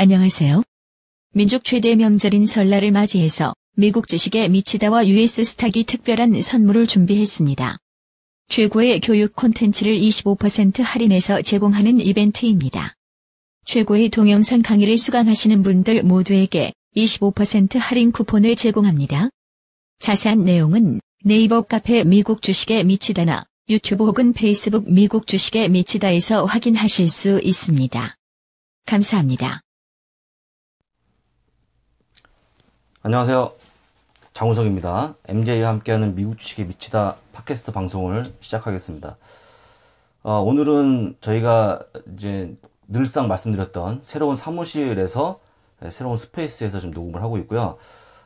안녕하세요. 민족 최대 명절인 설날을 맞이해서 미국 주식의 미치다와 US 스탁이 특별한 선물을 준비했습니다. 최고의 교육 콘텐츠를 25% 할인해서 제공하는 이벤트입니다. 최고의 동영상 강의를 수강하시는 분들 모두에게 25% 할인 쿠폰을 제공합니다. 자세한 내용은 네이버 카페 미국 주식의 미치다나 유튜브 혹은 페이스북 미국 주식의 미치다에서 확인하실 수 있습니다. 감사합니다. 안녕하세요. 장우석입니다. MJ와 함께하는 미국 주식에 미치다 팟캐스트 방송을 시작하겠습니다. 오늘은 저희가 이제 늘상 말씀드렸던 새로운 사무실에서 새로운 스페이스에서 좀 녹음을 하고 있고요.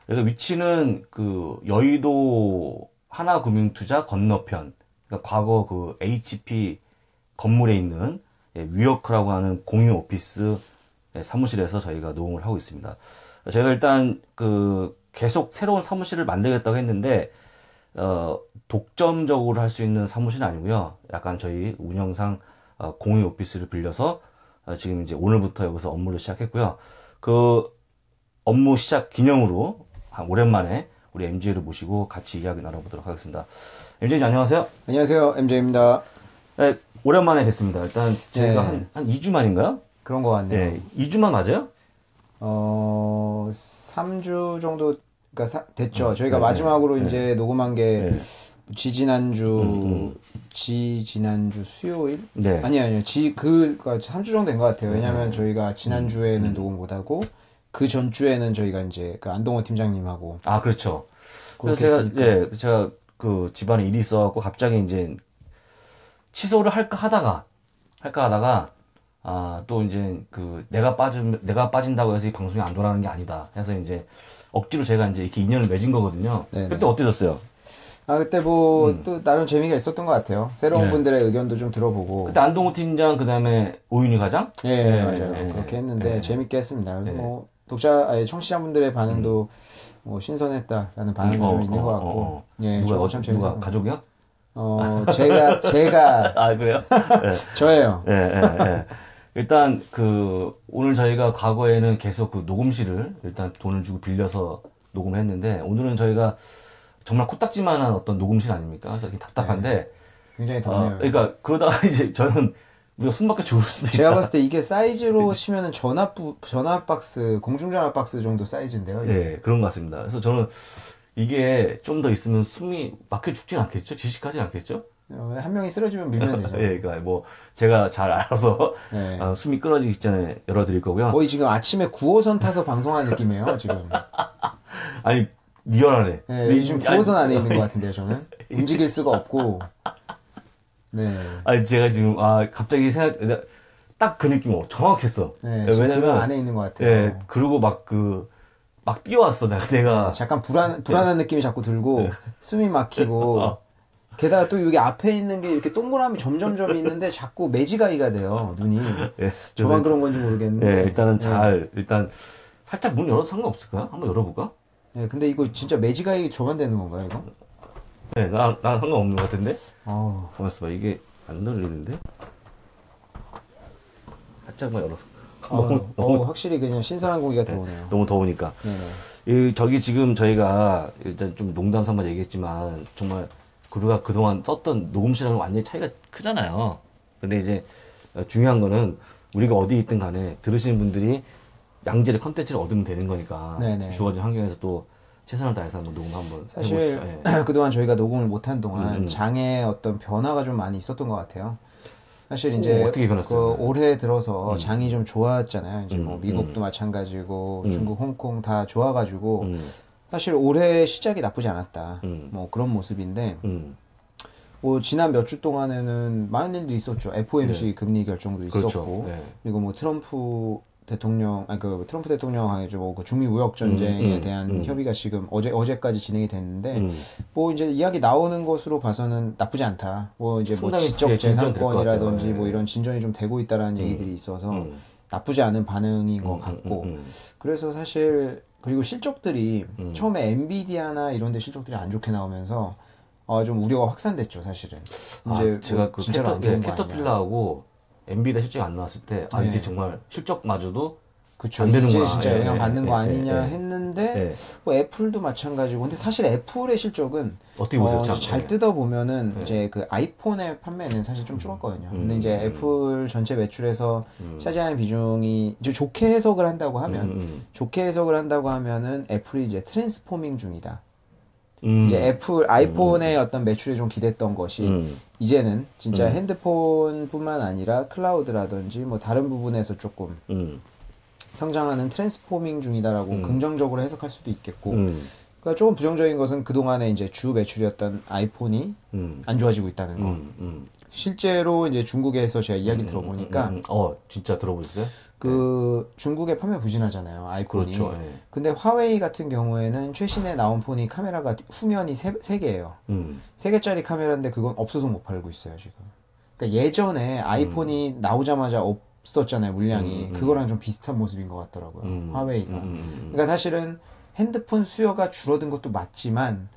여기 위치는 그 여의도 하나금융투자 건너편, 그러니까 과거 그 HP 건물에 있는 위워크라고 하는 공유 오피스 사무실에서 저희가 녹음을 하고 있습니다. 저희가 일단 계속 새로운 사무실을 만들겠다고 했는데 독점적으로 할 수 있는 사무실은 아니고요. 약간 저희 운영상 공유 오피스를 빌려서 지금 이제 오늘부터 여기서 업무를 시작했고요. 그 업무 시작 기념으로 오랜만에 우리 MJ를 모시고 같이 이야기 나눠보도록 하겠습니다. MJ님 안녕하세요. 안녕하세요. MJ입니다. 네, 오랜만에 뵙습니다. 일단 저희가 한 2주 만인가요? 그런 것 같네요. 네, 2주만 맞아요? 3주 정도 됐죠. 저희가 마지막으로 이제 녹음한 게 지지난주 수요일? 네. 아니요. 3주 정도 된 것 같아요. 왜냐면 저희가 지난주에는 녹음 못하고 그 전주에는 저희가 이제 그 안동호 팀장님하고. 아, 그렇죠. 그래서 제가 그 집안에 일이 있어갖고 갑자기 이제 취소를 할까 하다가 또 이제 내가 빠진다고 해서 이 방송이 안 돌아가는 게 아니다 해서 이제 억지로 제가 이제 이렇게 인연을 맺은 거거든요. 네네. 그때 어떠셨어요? 그때 또 나름 재미가 있었던 것 같아요. 새로운 분들의 의견도 좀 들어보고. 그때 안동호 팀장, 그 다음에 오윤희 과장? 맞아요. 그렇게 했는데 재밌게 했습니다. 그래서 청취자분들의 반응도 신선했다라는 반응도 좀 있는 것 같고. 누가 가족이요? 제가. 아, 그래요? 저예요. 일단 오늘 저희가 과거에는 계속 녹음실을 일단 돈을 주고 빌려서 녹음을 했는데, 오늘은 저희가 정말 코딱지만한 어떤 녹음실 아닙니까? 그래서 답답한데. 굉장히 덥네요. 그러니까 그러다가 이제 저는 우리가 숨밖에 죽을 수도 있다. 제가 봤을 때 이게 사이즈로 치면은 전화 박스, 공중전화 박스 정도 사이즈인데요. 네, 그런 것 같습니다. 그래서 저는 이게 좀 더 있으면 숨이 막혀 죽진 않겠죠? 지식하진 않겠죠? 한 명이 쓰러지면 밀면 되죠. 그러니까 제가 잘 알아서 숨이 끊어지기 전에 열어드릴 거고요. 거의 지금 아침에 9호선 타서 방송하는 느낌이에요, 지금. 아니, 리얼하네. 지금 9호선 안에 있는 것 같은데요, 저는. 움직일 수가 없고. 네. 아니, 제가 지금, 갑자기 딱 그 느낌 정확했어. 왜냐면 안에 있는 것 같아요. 그리고 막 뛰어왔어, 내가. 잠깐 불안한 느낌이 자꾸 들고, 숨이 막히고, 게다가 또 여기 앞에 있는 게 이렇게 동그라미 점점점 있는데 자꾸 매지가이가 돼요, 눈이. 저만 그런 건지 모르겠는데. 일단은 일단 살짝 문 열어도 상관없을까요? 한번 열어볼까? 근데 이거 진짜 매지가이 저만 되는 건가요, 이거? 네, 난 상관없는 것 같은데? 가만있어 봐, 이게 안 열리는데? 살짝만 열어서. 너무 확실히 그냥 신선한 공기가 들어오네요. 너무 더우니까. 저기 지금 저희가 일단 좀 농담 삼아 얘기했지만, 정말 우리가 그동안 썼던 녹음실하고는 완전히 차이가 크잖아요. 근데 이제 중요한 거는 우리가 어디 있든 간에 들으시는 분들이 양질의 컨텐츠를 얻으면 되는 거니까 주어진 환경에서 또 최선을 다해서 한번 녹음 한번 사실 해보시죠. 그동안 저희가 녹음을 못한 동안 장의 어떤 변화가 좀 많이 있었던 것 같아요. 사실 이제 어떻게 변했어요? 올해 들어서 장이 좀 좋았잖아요. 이제 미국도 마찬가지고 중국, 홍콩 다 좋아가지고 사실 올해 시작이 나쁘지 않았다. 그런 모습인데 지난 몇 주 동안에는 많은 일들이 있었죠. FOMC 금리 결정도 있었고 그리고 트럼프 대통령하고 그 중미 무역 전쟁에 대한 협의가 지금 어제까지 진행이 됐는데 이제 이야기 나오는 것으로 봐서는 나쁘지 않다. 이제 지적 재산권이라든지 이런 진전이 좀 되고 있다라는 얘기들이 있어서 나쁘지 않은 반응인 것 같고 그래서 사실 그리고 실적들이 처음에 엔비디아나 이런 데 실적들이 안 좋게 나오면서 좀 우려가 확산됐죠, 사실은. 이제 제가 진짜로 안 좋은 거 아니냐. 캐터필라하고 엔비디아 실적이 안 나왔을 때 이제 정말 실적마저도 그쵸. 이제 진짜 영향 받는 거 아니냐 했는데 뭐 애플도 마찬가지고. 근데 사실 애플의 실적은 어떻게 보세요? 잘 뜯어보면은 이제 그 아이폰의 판매는 사실 좀 줄었거든요. 근데 이제 애플 전체 매출에서 차지하는 비중이 이제 좋게 해석을 한다고 하면은 애플이 이제 트랜스포밍 중이다. 이제 애플 아이폰의 어떤 매출에 좀 기댔던 것이 이제는 진짜 핸드폰뿐만 아니라 클라우드라든지 뭐 다른 부분에서 조금 성장하는 트랜스포밍 중이다라고 긍정적으로 해석할 수도 있겠고, 그러니까 조금 부정적인 것은 그동안에 이제 주 매출이었던 아이폰이 안 좋아지고 있다는 거. 실제로 이제 중국에서 제가 이야기를 들어보니까, 진짜 들어보셨어요? 중국에 판매 부진하잖아요, 아이폰이. 그렇죠. 근데 화웨이 같은 경우에는 최신에 나온 폰이 카메라가 후면이 3개예요. 3개짜리 카메라인데 그건 없어서 못 팔고 있어요, 지금. 그러니까 예전에 아이폰이 나오자마자 없었잖아요, 물량이. 그거랑 좀 비슷한 모습인 것 같더라고요, 화웨이가. 그러니까 사실은 핸드폰 수요가 줄어든 것도 맞지만,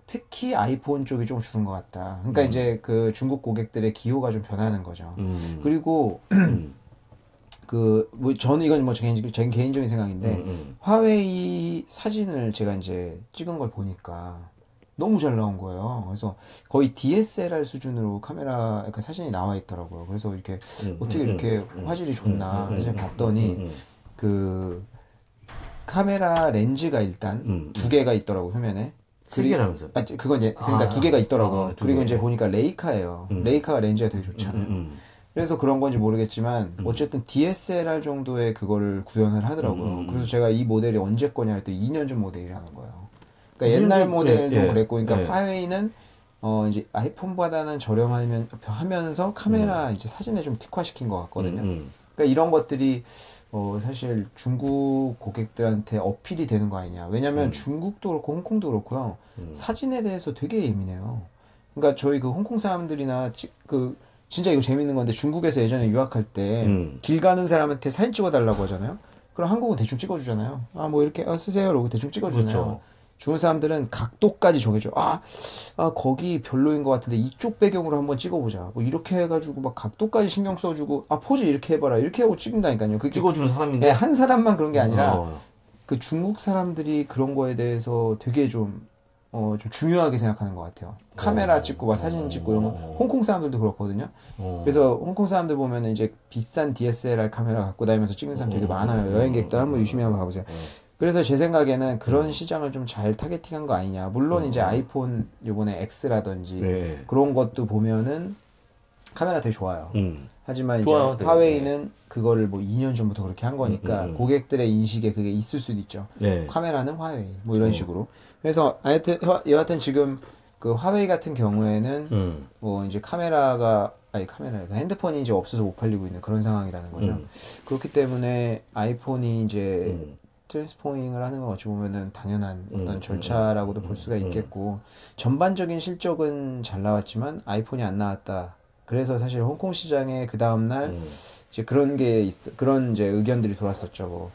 특히 아이폰 쪽이 좀 줄은 것 같다. 그러니까 이제 그 중국 고객들의 기호가 좀 변하는 거죠. 그리고, 저는 이건 뭐 제 개인적인 생각인데, 화웨이 사진을 제가 이제 찍은 걸 보니까 너무 잘 나온 거예요. 그래서 거의 DSLR 수준으로 카메라, 그러니까 사진이 나와 있더라고요. 그래서 이렇게 어떻게 이렇게 화질이 좋나. 그래서 봤더니, 카메라 렌즈가 일단 2개가 있더라고, 화면에. 3개라면서? 그건 이제, 그러니까 2개가 있더라고요. 그리고 이제 보니까 레이카예요. 레이카가 렌즈가 되게 좋잖아요. 그래서 그런 건지 모르겠지만 어쨌든 DSLR 정도의 그거를 구현을 하더라고요. 그래서 제가 이 모델이 언제 거냐 했더니 2년 전 모델이라는 거예요. 그러니까 옛날 모델도 그랬고, 그러니까 화웨이는 이제 아이폰보다는 저렴하면서 카메라 이제 사진에 좀 특화시킨 것 같거든요. 그러니까 이런 것들이 사실 중국 고객들한테 어필이 되는 거 아니냐. 왜냐면 중국도 그렇고 홍콩도 그렇고요. 사진에 대해서 되게 예민해요. 그러니까 저희 그 홍콩 사람들이나 진짜 이거 재밌는 건데, 중국에서 예전에 유학할 때 길 가는 사람한테 사진 찍어달라고 하잖아요. 그럼 한국은 대충 찍어주잖아요. 뭐 이렇게 쓰세요 이러고 대충 찍어주잖아요. 그렇죠. 중국 사람들은 각도까지 정해줘. 거기 별로인 것 같은데 이쪽 배경으로 한번 찍어보자. 뭐 이렇게 해가지고 막 각도까지 신경 써주고, 포즈 이렇게 해봐라 이렇게 하고 찍는다니까요. 그게 찍어주는 사람인데 한 사람만 그런 게 아니라 그 중국 사람들이 그런 거에 대해서 되게 좀 중요하게 생각하는 것 같아요. 카메라 찍고 막 사진 찍고 이런 거. 홍콩 사람들도 그렇거든요. 그래서 홍콩 사람들 보면 이제 비싼 DSLR 카메라 갖고 다니면서 찍는 사람 되게 많아요. 여행객들 한번 유심히 한번 봐보세요. 그래서 제 생각에는 그런 시장을 좀 잘 타겟팅한 거 아니냐. 물론 이제 아이폰 요번에 X라든지 그런 것도 보면은 카메라 되게 좋아요. 하지만 이제 화웨이는 그거를 뭐 2년 전부터 그렇게 한 거니까 고객들의 인식에 그게 있을 수도 있죠. 카메라는 화웨이 뭐 이런 식으로. 그래서 여하튼 지금 그 화웨이 같은 경우에는 뭐 이제 핸드폰이 이제 없어서 못 팔리고 있는 그런 상황이라는 거죠. 그렇기 때문에 아이폰이 이제 트랜스포밍을 하는 건 어찌 보면은 당연한 어떤 절차라고도 볼 수가 있겠고, 전반적인 실적은 잘 나왔지만 아이폰이 안 나왔다. 그래서 사실 홍콩 시장에 그 다음날 이제 그런 이제 의견들이 돌았었죠. 뭐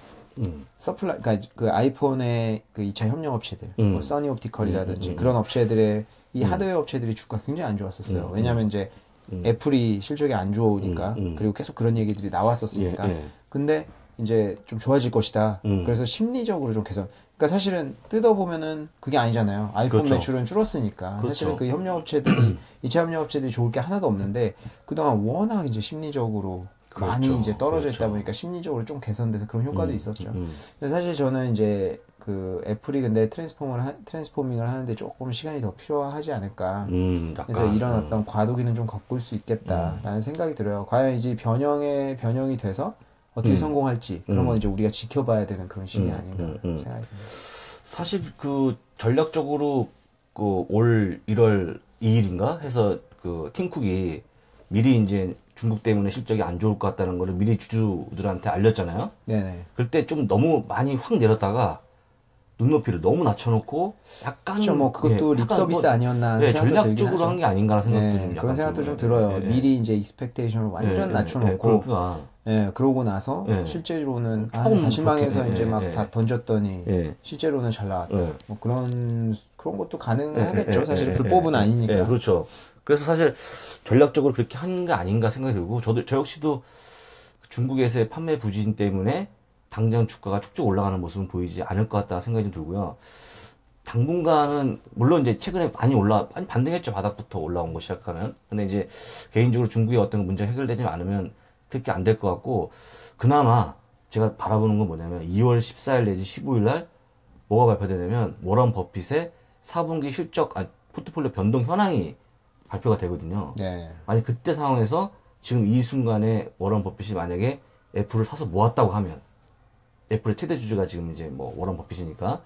그러니까 그 아이폰의 그 2차 협력 업체들, 뭐 써니 옵티컬이라든지 그런 업체들의 이 하드웨어 업체들이 주가가 굉장히 안 좋았었어요. 왜냐하면 이제 애플이 실적이 안 좋으니까, 그리고 계속 그런 얘기들이 나왔었으니까. 근데 이제 좀 좋아질 것이다. 그래서 심리적으로 좀 개선. 그러니까 사실은 뜯어보면은 그게 아니잖아요. 아이폰 그렇죠. 매출은 줄었으니까. 그렇죠. 사실은 그 협력업체들이, 2차 협력업체들이 좋을 게 하나도 없는데, 그동안 워낙 이제 심리적으로 많이 이제 떨어져 있다 보니까 심리적으로 좀 개선돼서 그런 효과도 있었죠. 근데 사실 저는 이제 그 애플이 근데 트랜스포밍을 하는데 조금 시간이 더 필요하지 않을까. 그래서 이런 어떤 과도기는 좀 겪을 수 있겠다라는 생각이 들어요. 과연 이제 변형이 돼서 어떻게 성공할지 그런 건 이제 우리가 지켜봐야 되는 그런 시기 아닌가 생각이 듭니다. 사실 그 전략적으로 그 올 1월 2일인가 해서 그 팀쿡이 미리 이제 중국 때문에 실적이 안 좋을 것 같다는 거를 미리 주주들한테 알렸잖아요. 네네. 그때 좀 너무 많이 확 내렸다가 눈높이를 너무 낮춰놓고 약간 그렇죠. 뭐 그것도 립 서비스 아니었나 전략적으로 한 게 아닌가라는 생각도 좀 그런 생각도 좀 들어요. 미리 이제 익스펙테이션을 완전 낮춰놓고 그러고 나서 실제로는 실망해서 이제 막 다 던졌더니 실제로는 잘 나왔다. 뭐 그런 것도 가능하겠죠. 사실 불법은 아니니까. 그렇죠. 그래서 사실 전략적으로 그렇게 한 게 아닌가 생각이 들고, 저 역시도 중국에서의 판매 부진 때문에 당장 주가가 쭉쭉 올라가는 모습은 보이지 않을 것 같다 생각이 좀 들고요. 당분간은 물론 이제 최근에 많이 반등했죠. 바닥부터 올라온 거 시작하면. 근데 이제 개인적으로 중국의 어떤 문제가 해결되지 않으면 특히 안 될 것 같고, 그나마 제가 바라보는 건 뭐냐면 2월 14일 내지 15일 날 뭐가 발표되냐면 워런 버핏의 4분기 실적, 포트폴리오 변동 현황이 발표가 되거든요. 네. 만약 그때 상황에서 지금 이 순간에 워런 버핏이 만약에 애플을 사서 모았다고 하면, 애플의 최대 주주가 지금 이제 뭐 워런 버핏이니까,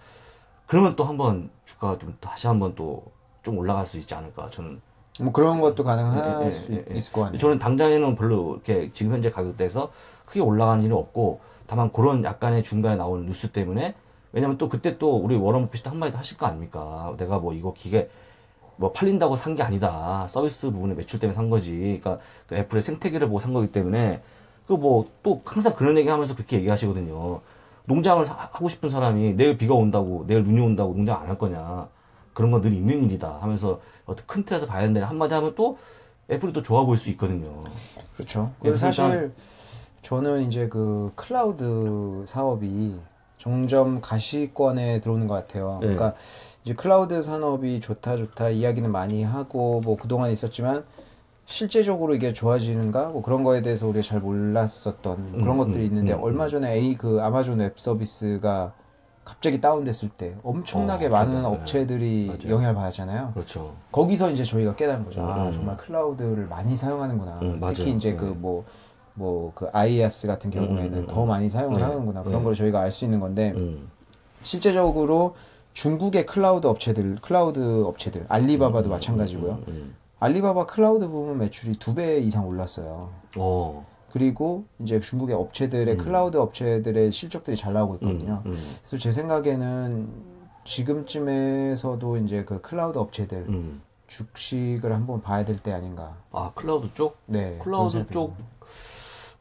그러면 또 한번 주가가 좀 다시 한번 또 좀 올라갈 수 있지 않을까. 저는 뭐 그런 것도 가능할 수 있을 것 같아요. 저는 당장에는 별로 이렇게 지금 현재 가격대에서 크게 올라가는 일은 없고, 다만 그런 약간의 중간에 나오는 뉴스 때문에, 왜냐면 또 그때 또 우리 워런 버핏도 한마디 더 하실 거 아닙니까? 내가 뭐 이거 기계 뭐 팔린다고 산 게 아니다. 서비스 부분의 매출 때문에 산 거지. 그러니까 그 애플의 생태계를 보고 산 거기 때문에, 그 뭐 또 항상 그런 얘기 하면서 그렇게 얘기하시거든요. 농장을 하고 싶은 사람이 내일 비가 온다고, 내일 눈이 온다고 농장 안 할 거냐. 그런 건 늘 있는 일이다 하면서 어떤 큰 틀에서 봐야 된다 한마디 하면 또 애플이 또 좋아 보일 수 있거든요. 그렇죠. 그리고 사실 저는 이제 그 클라우드 사업이 점점 가시권에 들어오는 것 같아요. 네. 그러니까 이제 클라우드 산업이 좋다 이야기는 많이 하고 뭐 그동안 있었지만 실제적으로 이게 좋아지는가 뭐 그런 거에 대해서 우리가 잘 몰랐었던 그런 것들이 있는데 얼마 전에 그 아마존 웹 서비스가 갑자기 다운됐을 때 엄청나게 많은 업체들이 맞아요. 영향을 받았잖아요. 그렇죠. 거기서 이제 저희가 깨달은 거죠. 아, 정말 클라우드를 많이 사용하는구나. 특히 이제 그 그 IaaS 같은 경우에는 더 많이 사용을 하는구나. 그런 걸 저희가 알 수 있는 건데 실제적으로 중국의 클라우드 업체들, 알리바바도 마찬가지고요. 알리바바 클라우드 부분 매출이 2배 이상 올랐어요. 그리고 이제 중국의 업체들의 클라우드 업체들의 실적들이 잘 나오고 있거든요. 그래서 제 생각에는 지금쯤에서도 이제 그 클라우드 업체들 주식을 한번 봐야 될 때 아닌가. 아, 클라우드 쪽? 네.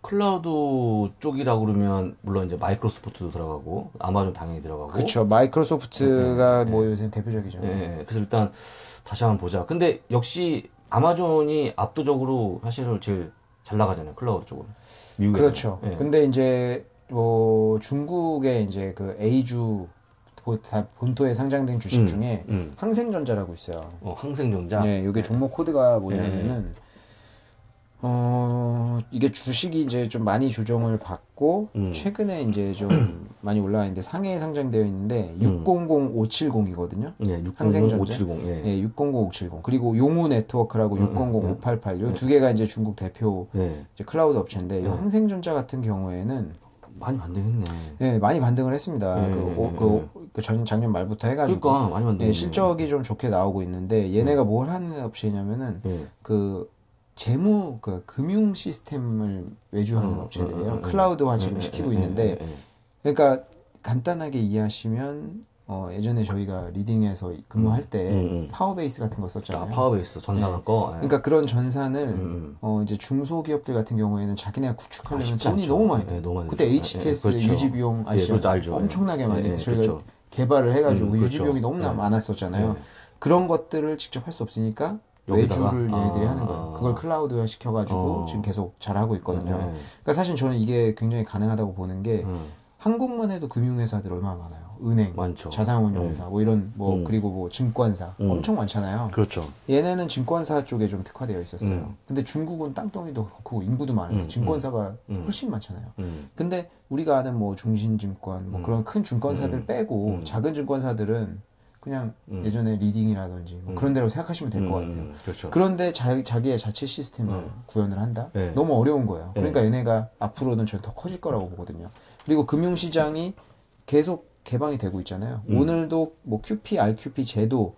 클라우드 쪽이라고 그러면 물론 이제 마이크로소프트도 들어가고 아마존 당연히 들어가고. 그렇죠. 마이크로소프트가 뭐 요새 대표적이죠. 그래서 일단 다시 한번 보자. 근데 역시 아마존이 압도적으로 사실은 제일 잘 나가잖아요. 클라우드 쪽으로. 미국에서. 그렇죠. 근데 이제 뭐 중국의 이제 그 A주 본토에 상장된 주식 중에 항생전자라고 있어요. 항생전자. 네, 이게 종목 코드가 뭐냐면은 이게 주식이 이제 좀 많이 조정을 받고 최근에 이제 좀 많이 올라와 있는데 상해에 상장되어 있는데 600570이거든요. 네, 600570. 네, 600570. 그리고 용우 네트워크라고 600588. 요 두 개가 이제 중국 대표 이제 클라우드 업체인데 이 항생전자 같은 경우에는 많이 반등했네. 네, 많이 반등을 했습니다. 작년 말부터 해가지고. 그러니까 많이 반등했네. 실적이 좀 좋게 나오고 있는데 얘네가 뭘 하는 업체냐면은 그 금융 시스템을 외주하는 업체들이에요. 클라우드화 지금 시키고 있는데, 그러니까 간단하게 이해하시면, 예전에 저희가 리딩에서 근무할 때 파워베이스 같은 거 썼잖아요. 파워베이스 전산 거. 그러니까 그런 전산을 이제 중소기업들 같은 경우에는 자기네가 구축하려면 돈이 너무 많이 돼. 그때 HTS 유지 비용 아시죠? 알죠. 엄청나게 많이 저희가 개발을 해가지고 유지 비용이 너무나 많았었잖아요. 그런 것들을 직접 할 수 없으니까 외주를 얘네들이 하는 거예요. 그걸 클라우드화 시켜가지고 지금 계속 잘하고 있거든요. 그러니까 사실 저는 이게 굉장히 가능하다고 보는 게 한국만 해도 금융회사들 얼마나 많아요. 은행, 많죠. 자산운용회사, 뭐 이런 그리고 뭐 증권사 엄청 많잖아요. 그렇죠. 얘네는 증권사 쪽에 좀 특화되어 있었어요. 근데 중국은 땅덩이도 크고 인구도 많은데 증권사가 훨씬 많잖아요. 근데 우리가 아는 뭐 중신증권, 뭐 그런 큰 증권사들 빼고 작은 증권사들은 그냥 예전에 리딩이라든지 뭐 그런 데로 생각하시면 될 것 같아요. 그렇죠. 그런데 자기의 자체 시스템을 구현을 한다? 너무 어려운 거예요. 그러니까 얘네가 앞으로는 저 더 커질 거라고 보거든요. 그리고 금융시장이 계속 개방이 되고 있잖아요. 오늘도 뭐 QP, RQP 제도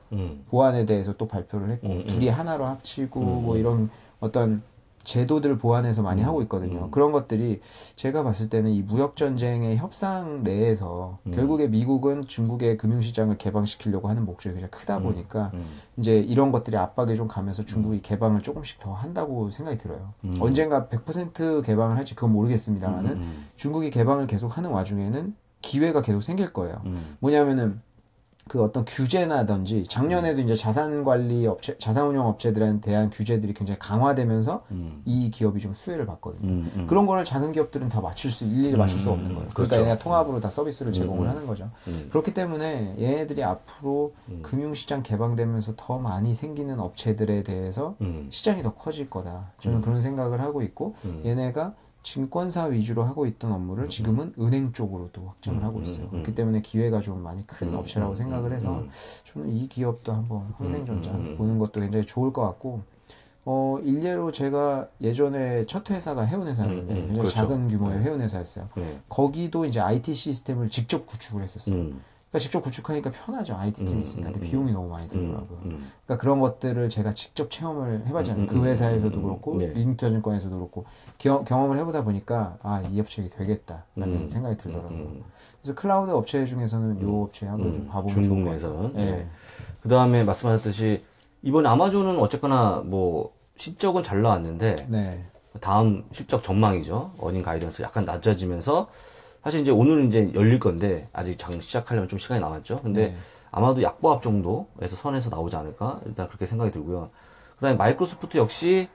보완에 대해서 또 발표를 했고 둘이 하나로 합치고 뭐 이런 어떤 제도들 보완해서 많이 하고 있거든요. 그런 것들이 제가 봤을 때는 이 무역전쟁의 협상 내에서 결국에 미국은 중국의 금융시장을 개방시키려고 하는 목적이 굉장히 크다 보니까 이제 이런 것들이 압박에 좀 가면서 중국이 개방을 조금씩 더 한다고 생각이 들어요. 언젠가 100% 개방을 할지 그건 모르겠습니다만은 중국이 개방을 계속 하는 와중에는 기회가 계속 생길 거예요. 뭐냐면은 그 어떤 규제나든지 작년에도 이제 자산관리 업체, 자산운용 업체들에 대한 규제들이 굉장히 강화되면서 이 기업이 좀 수혜를 받거든요. 그런 거를 작은 기업들은 다 일일이 맞출 수 없는 거예요. 그러니까 그렇죠. 얘네가 통합으로 다 서비스를 제공을 하는 거죠. 그렇기 때문에 얘네들이 앞으로 금융시장 개방되면서 더 많이 생기는 업체들에 대해서 시장이 더 커질 거다. 저는 그런 생각을 하고 있고 얘네가 증권사 위주로 하고 있던 업무를 지금은 은행 쪽으로도 확장을 하고 있어요. 그렇기 때문에 기회가 좀 많이 큰 업체라고 생각을 해서 저는 이 기업도 한번 현생전자 보는 것도 굉장히 좋을 것 같고 일례로 제가 예전에 첫 회사가 해운회사였는데 굉장히 그렇죠. 작은 규모의 해운회사였어요. 네. 거기도 이제 IT 시스템을 직접 구축을 했었어요. 그러니까 직접 구축하니까 편하죠. IT팀이 있으니까. 근데 비용이 너무 많이 들더라고요. 그러니까 그런 것들을 제가 직접 체험을 해봤잖아요. 그 회사에서도 그렇고 네. 링투자증권에서도 그렇고 경험을 해보다 보니까 이 업체가 되겠다라는 생각이 들더라고요. 그래서 클라우드 업체 중에서는 이 업체 한번 좀 봐보면 좋을 것 같아요. 네. 그 다음에 말씀하셨듯이 이번 아마존은 어쨌거나 뭐 실적은 잘 나왔는데 네. 다음 실적 전망이죠. 어닝 가이던스 약간 낮아지면서 사실 이제 오늘은 이제 열릴 건데 아직 장 시작하려면 좀 시간이 남았죠. 근데 아마도 약보합 정도에서 선에서 나오지 않을까 일단 그렇게 생각이 들고요. 그다음에 마이크로소프트 역시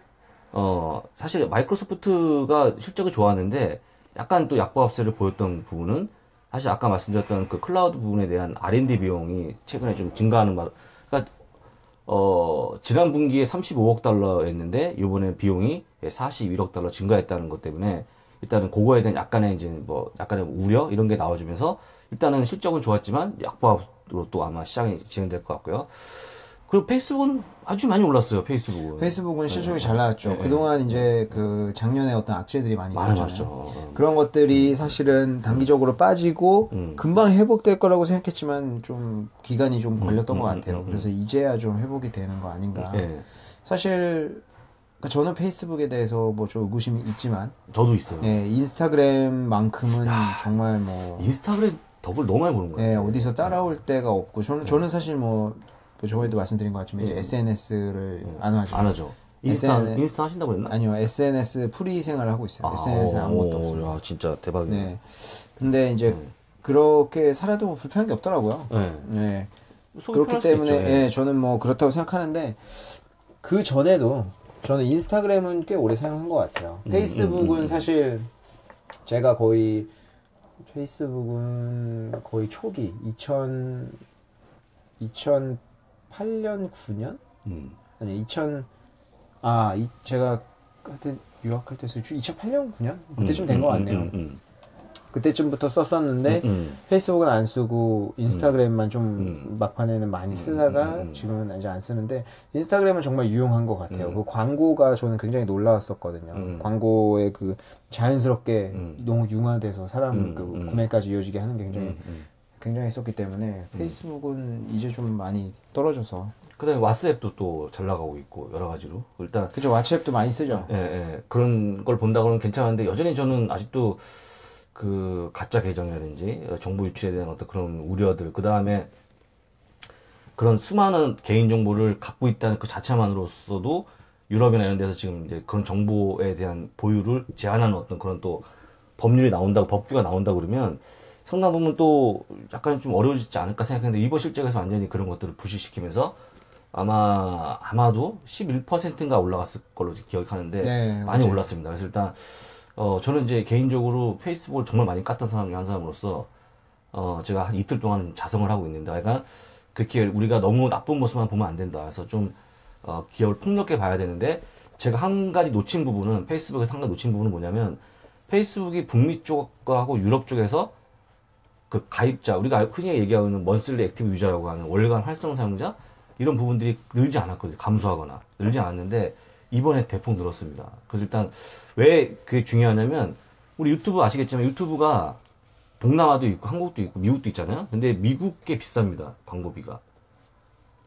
사실 마이크로소프트가 실적이 좋았는데 약간 또 약보합세를 보였던 부분은 사실 아까 말씀드렸던 그 클라우드 부분에 대한 R&D 비용이 최근에 좀 증가하는 그러니까 지난 분기에 35억 달러였는데 이번에 비용이 41억 달러 증가했다는 것 때문에 일단은 그거에 대한 약간의 우려 이런 게 나와주면서 일단은 실적은 좋았지만 약보합으로 또 아마 시장이 진행될 것 같고요. 그리고 페이스북은 아주 많이 올랐어요. 페이스북은 실적이 잘 나왔죠. 그동안 이제 그 작년에 어떤 악재들이 많이 있었잖아요. 많았죠. 그런 것들이 사실은 단기적으로 빠지고 금방 회복될 거라고 생각했지만 좀 기간이 좀 걸렸던 것 같아요. 그래서 이제야 좀 회복이 되는 거 아닌가. 사실 저는 페이스북에 대해서 뭐 좀 의구심이 있지만 저도 있어요. 인스타그램만큼은 정말 뭐 인스타그램 덕을 너무 많이 보는 거예요. 어디서 따라올 데가 없고 저는 사실 뭐 저번에도 말씀드린 것 같지만 이제 SNS를 안 하죠. 안 하죠. 인스타 하신다고 그랬나? 아니요, SNS 프리 생활을 하고 있어요. SNS에 아무것도 없어요. 야, 진짜 대박이네. 네. 근데 이제 그렇게 살아도 뭐 불편한 게 없더라고요. 네. 그렇기 때문에 저는 뭐 그렇다고 생각하는데 그 전에도 저는 인스타그램은 꽤 오래 사용한 것 같아요. 페이스북은 사실 제가 페이스북은 거의 초기 2008년 9년? 아니 제가 하여튼 유학할 때서 2008년 9년? 그때쯤 된 것 같네요. 그때쯤부터 썼었는데 페이스북은 안 쓰고 인스타그램만 좀 막판에는 많이 쓰다가 지금은 이제 안 쓰는데 인스타그램은 정말 유용한 것 같아요. 그 광고가 저는 굉장히 놀라웠었거든요. 광고에 그 자연스럽게 너무 융화돼서 사람 그 구매까지 이어지게 하는 게 굉장히 했었기 때문에 페이스북은 이제 좀 많이 떨어져서. 그다음에 왓츠앱도 또 잘 나가고 있고 여러 가지로 일단 그죠. 왓츠앱도 많이 쓰죠. 그런 걸 본다 그러면 괜찮은데 여전히 저는 아직도 그 가짜 계정이라든지 정보 유출에 대한 어떤 그런 우려들, 그 다음에 그런 수많은 개인 정보를 갖고 있다는 그 자체만으로서도 유럽이나 이런 데서 지금 이제 그런 정보에 대한 보유를 제한하는 어떤 그런 또 법규가 나온다고 그러면 상당 부분 또 약간 좀 어려워지지 않을까 생각했는데 이번 실적에서 완전히 그런 것들을 부실시키면서 아마도 11%인가 올라갔을 걸로 기억하는데 많이 올랐습니다. 그래서 일단 저는 이제 개인적으로 페이스북을 정말 많이 깠던 사람 중 한 사람으로서, 제가 한 이틀 동안 자성을 하고 있는데, 그러니까 그렇게 우리가 너무 나쁜 모습만 보면 안 된다. 그래서 좀, 기업을 폭넓게 봐야 되는데, 제가 한 가지 놓친 부분은, 페이스북에서 한 가지 놓친 부분은 뭐냐면, 페이스북이 북미 쪽하고 유럽 쪽에서 그 가입자, 우리가 흔히 얘기하고 있는 먼슬리 액티브 유저라고 하는 월간 활성 사용자, 이런 부분들이 늘지 않았거든요. 감소하거나. 늘지 않았는데, 이번에 대폭 늘었습니다. 그래서 일단 왜 그게 중요하냐면 우리 유튜브 아시겠지만 유튜브가 동남아도 있고 한국도 있고 미국도 있잖아요. 근데 미국게 비쌉니다. 광고비가.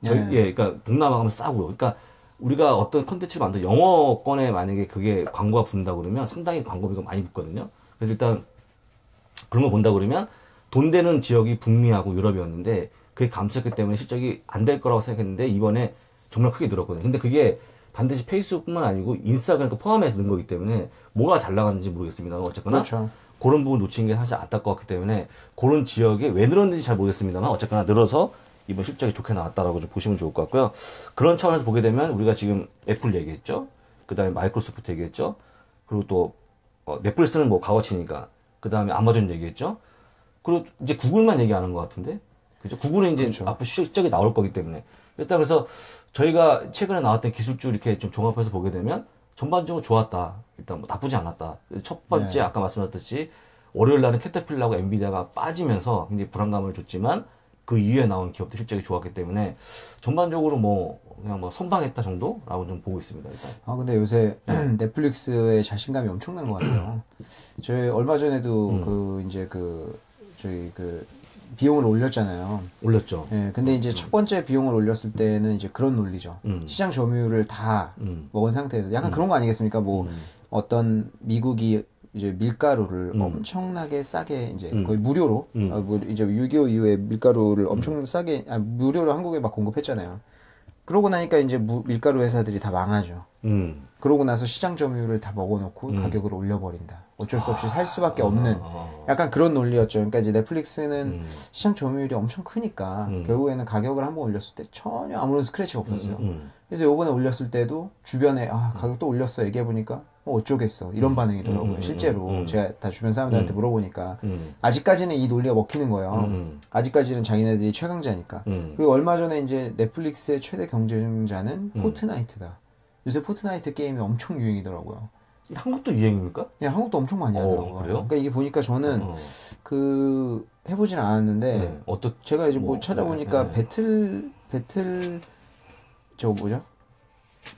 그러니까 동남아 가면 싸고요. 그러니까 우리가 어떤 컨텐츠를 만들어 영어권에 만약에 그게 광고가 붙는다 그러면 상당히 광고비가 많이 붙거든요. 그래서 일단 그런 거 본다 그러면 돈 되는 지역이 북미하고 유럽이었는데 그게 감소했기 때문에 실적이 안 될 거라고 생각했는데 이번에 정말 크게 늘었거든요. 근데 그게 반드시 페이스북뿐만 아니고 인스타그램도 포함해서 는 거기 때문에 뭐가 잘 나갔는지 모르겠습니다만 어쨌거나 그런 부분 놓친 게 사실 안타까웠기 때문에 그런 지역에 왜 늘었는지 잘 모르겠습니다만 어쨌거나 늘어서 이번 실적이 좋게 나왔다라고 좀 보시면 좋을 것 같고요. 그런 차원에서 보게 되면 우리가 지금 애플 얘기했죠. 그 다음에 마이크로소프트 얘기했죠. 그리고 또 넷플릭스는 뭐 값어치니까. 그 다음에 아마존 얘기했죠. 그리고 이제 구글만 얘기하는 것 같은데, 그죠? 구글은 이제 그렇죠. 앞으로 실적이 나올 거기 때문에. 일단 그래서 저희가 최근에 나왔던 기술주 이렇게 좀 종합해서 보게 되면 전반적으로 좋았다. 일단 뭐 나쁘지 않았다. 첫 번째 아까 말씀드렸듯이 월요일 날은 캐터필러하고 엔비디아가 빠지면서 굉장히 불안감을 줬지만 그 이후에 나온 기업들 실적이 좋았기 때문에 전반적으로 뭐 그냥 뭐 선방했다 정도라고 좀 보고 있습니다. 일단. 근데 요새 넷플릭스의 자신감이 엄청난 것 같아요. 저희 얼마 전에도 저희 비용을 올렸잖아요. 올렸죠. 예, 근데 이제 첫 번째 비용을 올렸을 때는 이제 그런 논리죠. 시장 점유율을 다 먹은 상태에서 약간 그런 거 아니겠습니까? 뭐 어떤 미국이 이제 밀가루를 엄청나게 싸게 이제 거의 무료로 이제 6.25 이후에 밀가루를 엄청 싸게 무료로 한국에 막 공급했잖아요. 그러고 나니까 이제 밀가루 회사들이 다 망하죠. 그러고 나서 시장 점유율을 다 먹어놓고 가격을 올려버린다. 어쩔 수 없이 살 수밖에 없는 약간 그런 논리였죠. 그러니까 이제 넷플릭스는 시장 점유율이 엄청 크니까 결국에는 가격을 한번 올렸을 때 전혀 아무런 스크래치가 없었어요. 그래서 요번에 올렸을 때도 주변에 가격 또 올렸어 얘기해보니까 어쩌겠어 이런 반응이더라고요. 실제로 제가 다 주변 사람들한테 물어보니까 아직까지는 이 논리가 먹히는 거예요. 아직까지는 자기네들이 최강자니까. 그리고 얼마 전에 이제 넷플릭스의 최대 경쟁자는 포트나이트다. 요새 포트나이트 게임이 엄청 유행이더라고요. 한국도 유행입니까? 네, 한국도 엄청 많이 하더라고요. 그래요? 그러니까 이게 보니까 저는 해보진 않았는데 제가 이제 뭐 찾아보니까 배틀 뭐죠?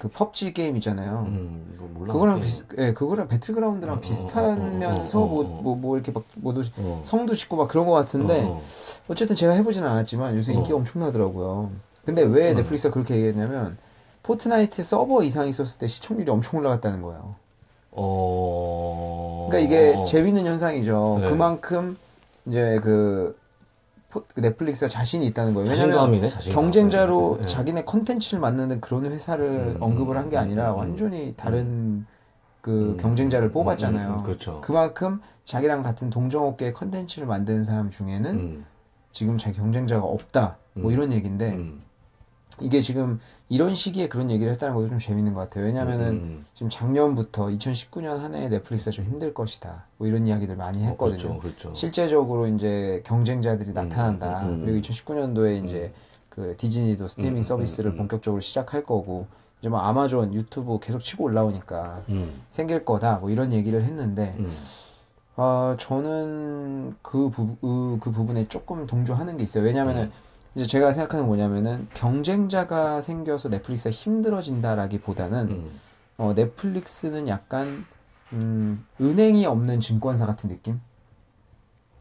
그 펍지 게임 있잖아요. 그거랑 그거랑 배틀그라운드랑 비슷하면서 뭐 이렇게 막 성도 짓고 막 그런 것 같은데 어쨌든 제가 해보지는 않았지만 요새 인기가 엄청나더라고요. 근데 왜 넷플릭스가 그렇게 얘기했냐면 포트나이트 서버 이상 있었을 때 시청률이 엄청 올라갔다는 거예요. 그러니까 이게 재밌는 현상이죠. 네. 그만큼 이제 넷플릭스가 자신이 있다는 거예요. 왜냐면 경쟁자로 네. 자기네 컨텐츠를 만드는 그런 회사를 언급을 한 게 아니라 완전히 다른 경쟁자를 뽑았잖아요. 그렇죠. 그만큼 자기랑 같은 동종업계의 컨텐츠를 만드는 사람 중에는 지금 자기 경쟁자가 없다. 뭐 이런 얘기인데 이게 지금 이런 시기에 그런 얘기를 했다는 것도 좀 재밌는 것 같아요. 왜냐면은 지금 작년부터 2019년 한 해에 넷플릭스가 좀 힘들 것이다. 뭐 이런 이야기들 많이 했거든요. 그렇죠. 실제적으로 이제 경쟁자들이 나타난다. 그리고 2019년도에 이제 디즈니도 스트리밍 서비스를 본격적으로 시작할 거고 이제 뭐 아마존, 유튜브 계속 치고 올라오니까 생길 거다. 뭐 이런 얘기를 했는데 저는 그 부분에 조금 동조하는 게 있어요. 왜냐면은 이제 제가 생각하는 건 뭐냐면은 경쟁자가 생겨서 넷플릭스가 힘들어진다라기보다는 넷플릭스는 약간 은행이 없는 증권사 같은 느낌?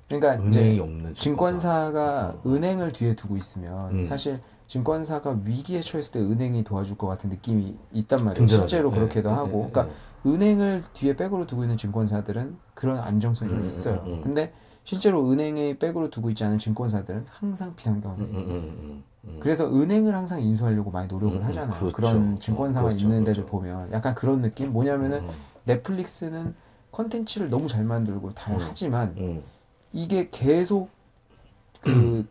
그러니까 이제 증권사가 은행을 뒤에 두고 있으면 사실 증권사가 위기에 처했을 때 은행이 도와줄 것 같은 느낌이 있단 말이에요. 실제로 그렇게도 하고. 그러니까 은행을 뒤에 백으로 두고 있는 증권사들은 그런 안정성이 좀 있어요. 근데 실제로 은행에 백으로 두고 있지 않은 증권사들은 항상 비상경영이에요. 그래서 은행을 항상 인수하려고 많이 노력을 하잖아요. 그렇죠. 그런 증권사만 있는 데들 보면 약간 그런 느낌? 뭐냐면은 넷플릭스는 컨텐츠를 너무 잘 만들고 하지만 이게 계속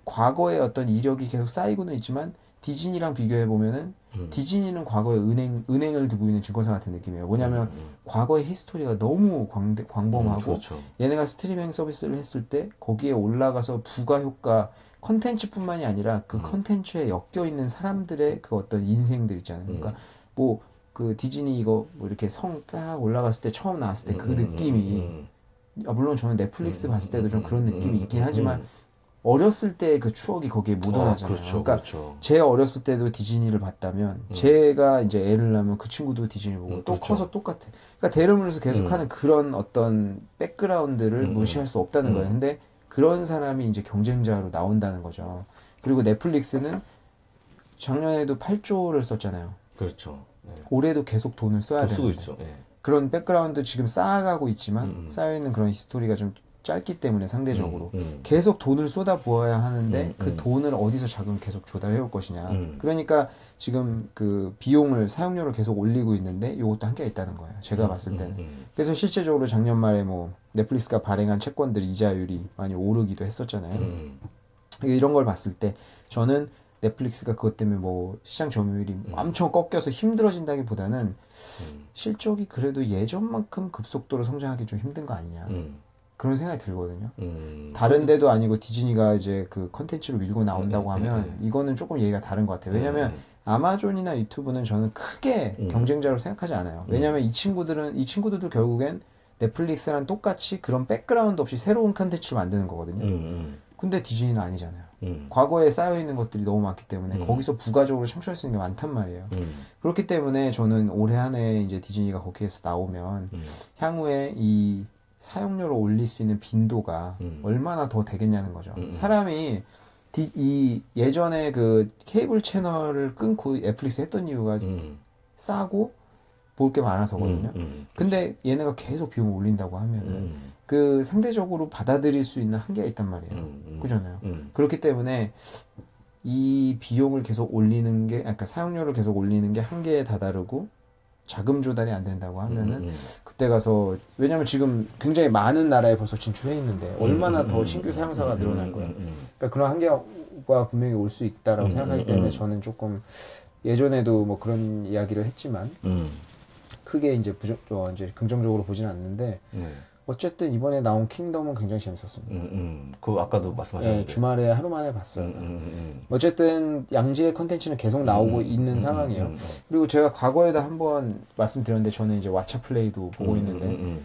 과거의 어떤 이력이 계속 쌓이고는 있지만 디즈니랑 비교해 보면은 디즈니는 과거에 은행을 두고 있는 증권사 같은 느낌이에요. 뭐냐면 과거의 히스토리가 너무 광범하고 그렇죠. 얘네가 스트리밍 서비스를 했을 때 거기에 올라가서 부가 효과 컨텐츠뿐만이 아니라 그 컨텐츠에 엮여 있는 사람들의 그 어떤 인생들 있잖아요. 그러니까 뭐 디즈니 이거 뭐 이렇게 성 딱 올라갔을 때 처음 나왔을 때 그 느낌이 물론 저는 넷플릭스 봤을 때도 좀 그런 느낌이 있긴 하지만 어렸을 때의 그 추억이 거기에 묻어나잖아요. 그러니까 제 어렸을 때도 디즈니를 봤다면 제가 이제 애를 낳으면 그 친구도 디즈니 보고 또 커서 똑같아. 그러니까 대를 물려서 계속하는 그런 어떤 백그라운드를 무시할 수 없다는 거예요. 근데 그런 사람이 이제 경쟁자로 나온다는 거죠. 그리고 넷플릭스는 작년에도 8조를 썼잖아요. 그렇죠. 네. 올해도 계속 돈을 써야 되는데. 있죠. 네. 그런 백그라운드 지금 쌓아가고 있지만 쌓여있는 그런 히스토리가 좀 짧기 때문에 상대적으로 계속 돈을 쏟아 부어야 하는데 그 돈을 어디서 자금 계속 조달해 올 것이냐. 그러니까 지금 그 비용을 사용료를 계속 올리고 있는데 이것도 한계가 있다는 거예요. 제가 봤을 때는. 그래서 실제적으로 작년 말에 뭐 넷플릭스가 발행한 채권들 이자율이 많이 오르기도 했었잖아요. 이런 걸 봤을 때 저는 넷플릭스가 그것 때문에 뭐 시장 점유율이 엄청 꺾여서 힘들어진다기보다는 실적이 그래도 예전만큼 급속도로 성장하기 좀 힘든 거 아니냐. 그런 생각이 들거든요. 다른 데도 아니고 디즈니가 이제 그 컨텐츠로 밀고 나온다고 하면 이거는 조금 얘기가 다른 것 같아요. 왜냐면 아마존이나 유튜브는 저는 크게 경쟁자로 생각하지 않아요. 왜냐면 이 친구들도 결국엔 넷플릭스랑 똑같이 그런 백그라운드 없이 새로운 컨텐츠를 만드는 거거든요. 근데 디즈니는 아니잖아요. 과거에 쌓여있는 것들이 너무 많기 때문에 거기서 부가적으로 창출할 수 있는 게 많단 말이에요. 그렇기 때문에 저는 올해 한 해 이제 디즈니가 거기에서 나오면 향후에 이 사용료를 올릴 수 있는 빈도가 얼마나 더 되겠냐는 거죠. 사람이 이 예전에 그 케이블 채널을 끊고 넷플릭스 했던 이유가 싸고 볼 게 많아서거든요. 근데 얘네가 계속 비용을 올린다고 하면은 그 상대적으로 받아들일 수 있는 한계가 있단 말이에요. 그잖아요. 그렇기 때문에 이 비용을 계속 올리는 게, 그러니까 사용료를 계속 올리는 게 한계에 다다르고 자금 조달이 안 된다고 하면은 그때 가서, 왜냐면 지금 굉장히 많은 나라에 벌써 진출해 있는데 얼마나 더 신규 사용사가 늘어날 거야. 그러니까 그런 한계가 분명히 올 수 있다라고 생각하기 때문에 저는 조금 예전에도 뭐 그런 이야기를 했지만 크게 이제 이제 긍정적으로 보지는 않는데 어쨌든 이번에 나온 킹덤은 굉장히 재밌었습니다. 그 아까도 말씀하셨는데 네, 주말에 하루 만에 봤어요. 어쨌든 양질의 컨텐츠는 계속 나오고 있는 상황이에요. 그리고 제가 과거에도 한번 말씀드렸는데 저는 이제 왓챠 플레이도 보고 있는데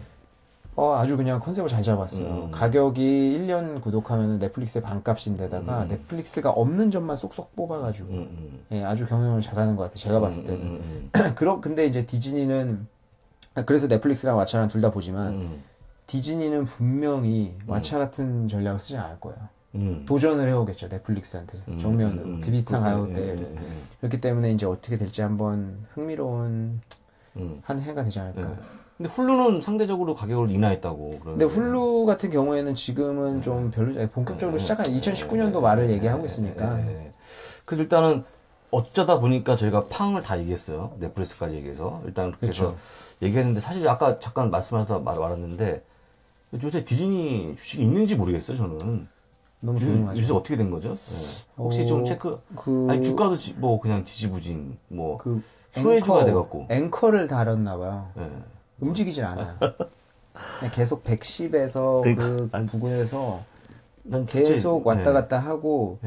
아주 그냥 컨셉을 잘 잡았어요. 가격이 1년 구독하면 넷플릭스의 반값인데다가 넷플릭스가 없는 점만 쏙쏙 뽑아가지고 예, 아주 경영을 잘하는 것 같아요. 제가 봤을 때는. 근데 이제 디즈니는, 그래서 넷플릭스랑 왓챠랑 둘 다 보지만 디즈니는 분명히 왓챠 같은 전략을 쓰지 않을 거예요. 도전을 해오겠죠, 넷플릭스한테 정면으로 비슷한 가격대에. 그렇기 때문에 이제 어떻게 될지 한번 흥미로운 한 해가 되지 않을까. 근데 훌루는 상대적으로 가격을 인하했다고. 근데 훌루 같은 경우에는 지금은 좀 별로, 본격적으로 시작한 2019년도 말을 얘기하고 있으니까. 그래서 일단은 어쩌다 보니까 저희가 팡을 다 얘기했어요. 넷플릭스까지 얘기해서. 일단 그렇게 해서 얘기했는데, 사실 아까 잠깐 말씀하셔서 말았는데 요새 디즈니 주식이 있는지 모르겠어요, 저는. 너무 조용하죠. 요새 어떻게 된 거죠? 혹시 좀 체크, 아니, 주가도 뭐 그냥 지지부진, 뭐, 소외주가 돼갖고. 앵커를 달았나봐요. 움직이질 않아요. 그냥 계속 110에서 그러니까, 그 부근에서 계속 왔다 갔다 하고.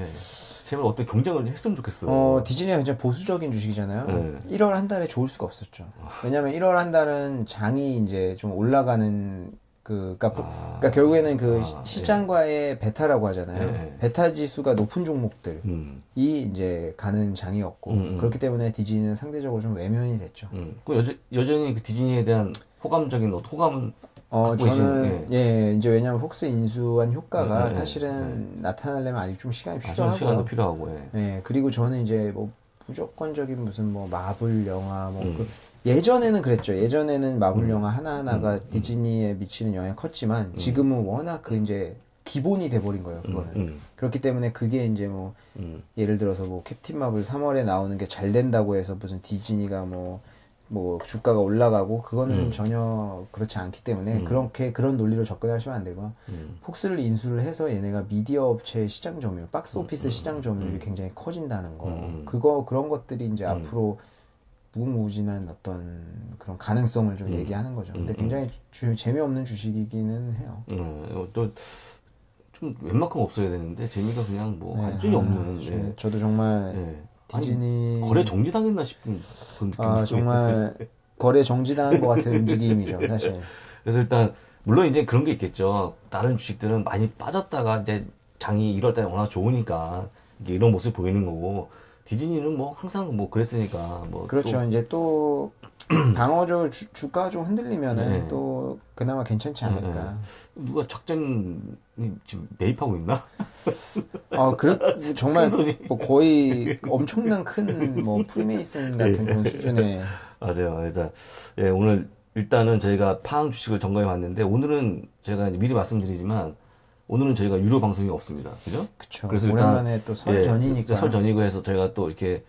제발 어떻게 경쟁을 했으면 좋겠어. 디즈니가 굉장히 보수적인 주식이잖아요. 1월 한 달에 좋을 수가 없었죠. 왜냐면 1월 한 달은 장이 이제 좀 올라가는 그러니까 결국에는 그 시장과의 베타라고 하잖아요. 베타 지수가 높은 종목들이 이제 가는 장이었고 그렇기 때문에 디즈니는 상대적으로 좀 외면이 됐죠. 여전히 그 디즈니에 대한 호감적인 호감은 저는 이제 왜냐면 폭스 인수한 효과가 사실은 나타나려면 아직 좀 시간이 필요하고요. 시간도 필요하고. 그리고 저는 이제 뭐 무조건적인 무슨 뭐 마블 영화 뭐 예전에는 그랬죠. 예전에는 마블 영화 하나하나가 디즈니에 미치는 영향이 컸지만 지금은 워낙 그 이제 기본이 돼버린 거예요. 그거는. 그렇기 때문에 그게 이제 뭐 예를 들어서 뭐 캡틴 마블 3월에 나오는 게 잘 된다고 해서 무슨 디즈니가 뭐 주가가 올라가고 그거는 전혀 그렇지 않기 때문에 그런 논리로 접근하시면 안 되고 폭스를 인수를 해서 얘네가 미디어 업체의 시장 점유율, 박스 오피스 시장 점유율이 굉장히 커진다는 거. 그런 것들이 이제 앞으로 무궁무진한 어떤 그런 가능성을 좀 얘기하는 거죠. 근데 굉장히 재미없는 주식이기는 해요. 또 좀 웬만큼 없어야 되는데 재미가 그냥 뭐 완전히 없는. 저도 정말 디즈니 아니, 거래 정지당했나 싶은 그런 느낌이 정말 거래 정지당한 것 같은 움직임이죠, 사실. 그래서 일단 물론 이제 그런 게 있겠죠. 다른 주식들은 많이 빠졌다가 이제 장이 1월달에 워낙 좋으니까 이게 이런 모습이 보이는 거고. 디즈니는 뭐 항상 뭐 그랬으니까 뭐 그렇죠. 이제 또 방어적 주가가 좀 흔들리면은 또 그나마 괜찮지 않을까. 누가 작전이 지금 매입하고 있나? 정말 뭐 거의 엄청난 큰 뭐 프리메이슨 같은 그런 수준의. 맞아요. 일단 오늘 일단은 저희가 팡 주식을 점검해 봤는데 오늘은 제가 이제 미리 말씀드리지만. 오늘은 저희가 유료 방송이 없습니다. 그죠? 그쵸. 그래서 오랜만에 또 설 전이니까. 설 전이고 해서 저희가 또 이렇게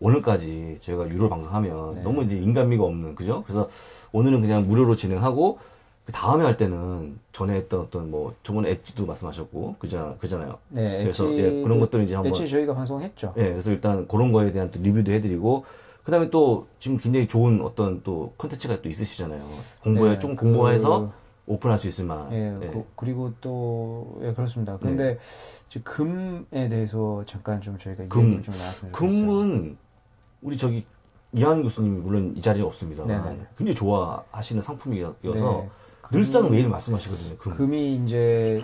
오늘까지 저희가 유료 방송하면 너무 이제 인간미가 없는, 그죠? 그래서 오늘은 그냥 무료로 진행하고 그 다음에 할 때는 전에 했던 어떤 뭐 저번에 엣지도 말씀하셨고 그잖아요. 네, 그래서 예, 그런 것들을 이제 한번 엣지 저희가 방송했죠. 예, 그래서 일단 그런 거에 대한 또 리뷰도 해드리고 그다음에 또 지금 굉장히 좋은 어떤 또 컨텐츠가 또 있으시잖아요. 공부해 좀 공부해서 오픈할 수 있을 만한. 예, 예. 그리고 또 예, 그렇습니다. 근데 지금 금에 대해서 잠깐 좀 저희가 얘기를 좀 나왔으면 좋겠어요. 금은 우리 저기 이한 교수님 물론 이 자리에 없습니다. 굉장히 좋아하시는 상품이어서 늘상 매일 말씀하시거든요. 금이 이제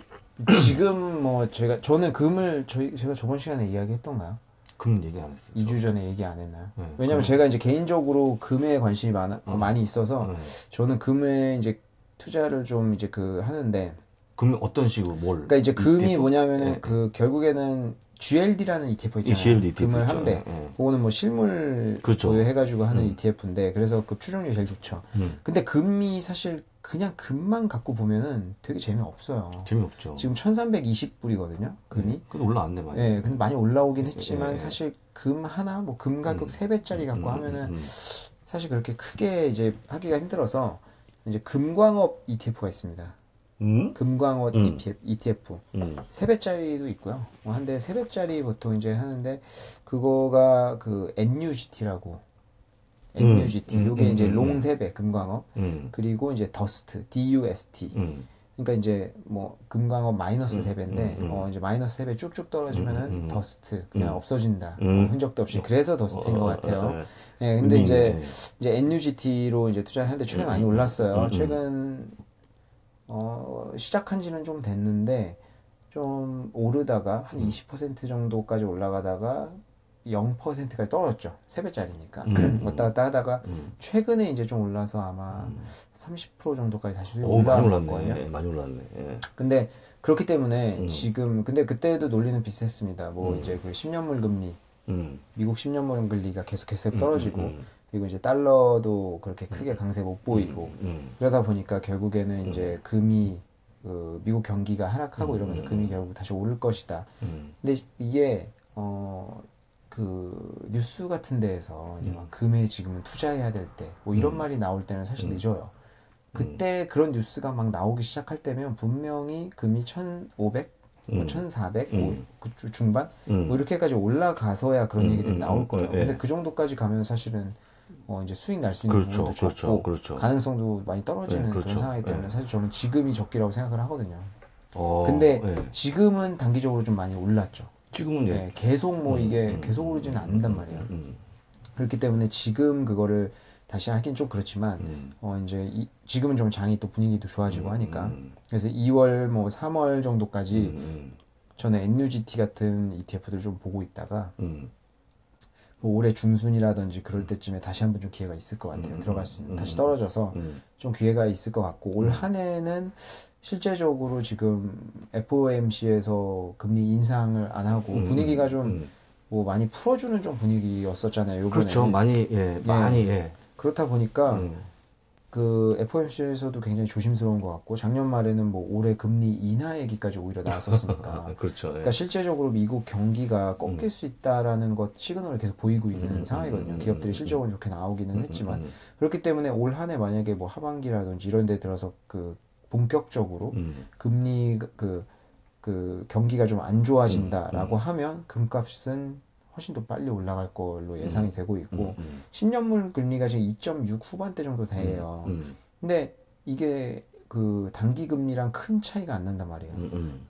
지금 뭐 저는 금을 제가 저번 시간에 이야기했던가요? 금 얘기 안 했어요. 2주 전에 얘기 안 했나요? 왜냐면 제가 이제 개인적으로 금에 관심이 많이 있어서 저는 금에 이제 투자를 좀 이제 하는데 금 어떤 식으로 뭘? 그러니까 이제 금이 뭐냐면은 결국에는 GLD라는 ETF 있잖아요. GLD 금을 한 배. 그거는 뭐 실물 보유해가지고 하는 ETF인데 그래서 그 추정률이 제일 좋죠. 근데 금이 사실 그냥 금만 갖고 보면은 되게 재미없어요. 재미없죠. 지금 1320불이거든요. 금이. 근데 올라왔네 많이. 네, 근데 많이 올라오긴 했지만 사실 금 하나 뭐 금 가격 3배짜리 갖고 하면은 사실 그렇게 크게 이제 하기가 힘들어서 이제 금광업 ETF가 있습니다. 금광업 ETF 3배짜리도 있고요. 한 대 3배짜리 보통 이제 하는데 그거가 그 NUGT라고 NUGT 요게 이제 롱 3배 금광업 그리고 이제 더스트 DUST 그러니까 이제 뭐 금광업 마이너스 3배인데 이제 마이너스 3배 쭉쭉 떨어지면은 더스트 그냥 없어진다. 흔적도 없이 그래서 더스트인 것 같아요. 네, 근데 이제 NUGT로 이제 투자를 하는데 최근에 많이 올랐어요. 최근 시작한 지는 좀 됐는데 좀 오르다가 한 20% 정도까지 올라가다가 0%까지 떨어졌죠. 3배짜리니까. 왔다 갔다 하다가 최근에 이제 좀 올라서 아마 30% 정도까지 다시 올라간 거예요. 네, 많이 올랐네. 예. 근데 그렇기 때문에 지금 근데 그때도 논리는 비슷했습니다. 뭐 이제 그 10년물 금리 미국 10년물 금리가 계속 떨어지고 그리고 이제 달러도 그렇게 크게 강세 못 보이고 그러다 보니까 결국에는 이제 금이 미국 경기가 하락하고 이러면서 금이 결국 다시 오를 것이다. 근데 이게 그 뉴스 같은 데에서 이제 막 금에 지금은 투자해야 될 때 뭐 이런 말이 나올 때는 사실 늦어요. 그때 그런 뉴스가 막 나오기 시작할 때면 분명히 금이 1,500, 뭐 1,400, 그 중반 뭐 이렇게까지 올라가서야 그런 얘기들이 나올 거예요. 근데 그 정도까지 가면 사실은 이제 수익 날 수 있는 부분도 적고 가능성도 많이 떨어지는 그런 상황이기 때문에 사실 저는 지금이 적기라고 생각을 하거든요. 근데 지금은 단기적으로 좀 많이 올랐죠. 지금은 계속 뭐 이게 계속 오르지는 않는단 말이에요. 그렇기 때문에 지금 그거를 다시 하긴 좀 그렇지만 이제 지금은 좀 장이 또 분위기도 좋아지고 하니까 그래서 2월 뭐 3월 정도까지 저는 NUGT 같은 ETF들 좀 보고 있다가 뭐 올해 중순이라든지 그럴 때쯤에 다시 한번 좀 기회가 있을 것 같아요. 들어갈 수 있는 다시 떨어져서 좀 기회가 있을 것 같고 올 한 해는 실제적으로 지금 FOMC에서 금리 인상을 안 하고 분위기가 좀 뭐 많이 풀어주는 좀 분위기였었잖아요. 요번에. 그렇죠. 많이 그렇다 보니까 그 FOMC에서도 굉장히 조심스러운 것 같고 작년 말에는 뭐 올해 금리 인하 얘기까지 오히려 나왔었으니까. 그렇죠. 그러니까 실제적으로 미국 경기가 꺾일 수 있다라는 것 시그널을 계속 보이고 있는 상황이거든요. 기업들이 실적은 좋게 나오기는 했지만 그렇기 때문에 올 한 해 만약에 뭐 하반기라든지 이런 데 들어서 그 본격적으로 금리 그 경기가 좀 안 좋아진다라고 하면 금값은 훨씬 더 빨리 올라갈 걸로 예상이 되고 있고 10년물 금리가 지금 2.6 후반대 정도 돼요. 근데 이게 그 단기 금리랑 큰 차이가 안 난단 말이에요.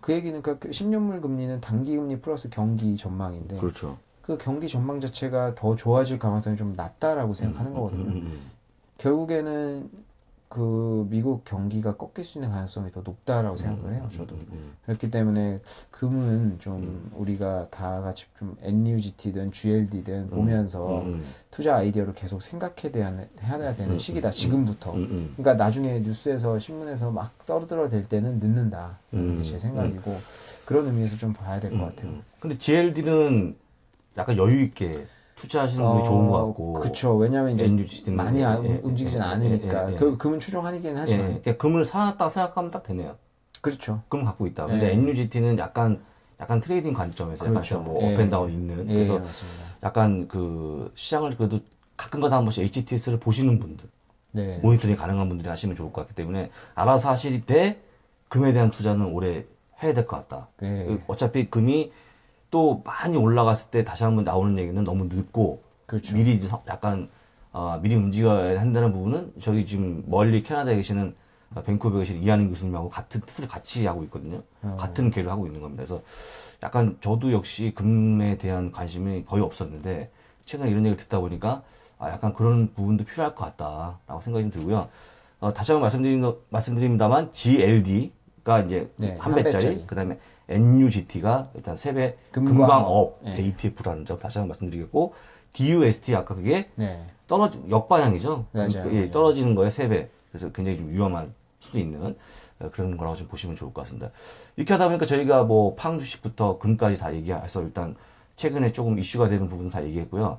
그 얘기는 그 10년물 금리는 단기 금리 플러스 경기 전망인데 그렇죠. 그 경기 전망 자체가 더 좋아질 가능성이 좀 낮다라고 생각하는 거거든요. 결국에는 그 미국 경기가 꺾일 수 있는 가능성이 더 높다라고 생각을 해요, 저도. 그렇기 때문에 금은 좀 우리가 다 같이 좀 NUGT든 GLD든 보면서 투자 아이디어를 계속 해야 되는 시기다, 지금부터. 그러니까 나중에 뉴스에서, 신문에서 막 떠들어댈 때는 늦는다. 이게 제 생각이고, 그런 의미에서 좀 봐야 될 것 같아요. 근데 GLD는 약간 여유있게 투자하시는 분이 좋은 것 같고. 그렇죠. 왜냐면 이제 많이 움직이진 않으니까. 금은 추종하긴 하지만. 금을 사놨다 생각하면 딱 되네요. 그렇죠. 금 갖고 있다. 근데 NUGT는 약간 트레이딩 관점에서 그렇죠. 약간 뭐 업앤다운 있는. 그래서 맞습니다. 약간 그 시장을 그래도 가끔가다 한 번씩 HTS를 보시는 분들. 네. 모니터링 가능한 분들이 하시면 좋을 것 같기 때문에 알아서 하시되 금에 대한 투자는 올해 해야 될 것 같다. 네. 어차피 금이 또 많이 올라갔을 때 다시 한번 나오는 얘기는 너무 늦고 그렇죠. 미리 약간 미리 움직여야 한다는 부분은 저기 지금 멀리 캐나다에 계시는 밴쿠버에 계신 이한인 교수님하고 같은 뜻을 같이 하고 있거든요. 같은 계를 하고 있는 겁니다. 그래서 약간 저도 역시 금에 대한 관심이 거의 없었는데 최근에 이런 얘기를 듣다 보니까 약간 그런 부분도 필요할 것 같다라고 생각이 좀 들고요. 다시 한번 말씀드립니다만 GLD가 이제 네, 한 배짜리, 그 다음에 NUGT가 일단 3배 금광업 네. ETF라는 점 다시 한번 말씀드리겠고, DUST 아까 그게 네. 역방향이죠. 맞아요. 떨어지는 거에 3배. 그래서 굉장히 좀 위험한 수도 있는 그런 거라고 좀 보시면 좋을 것 같습니다. 이렇게 하다 보니까 저희가 뭐 팡 주식부터 금까지 다 얘기해서 일단 최근에 조금 이슈가 되는 부분 다 얘기했고요.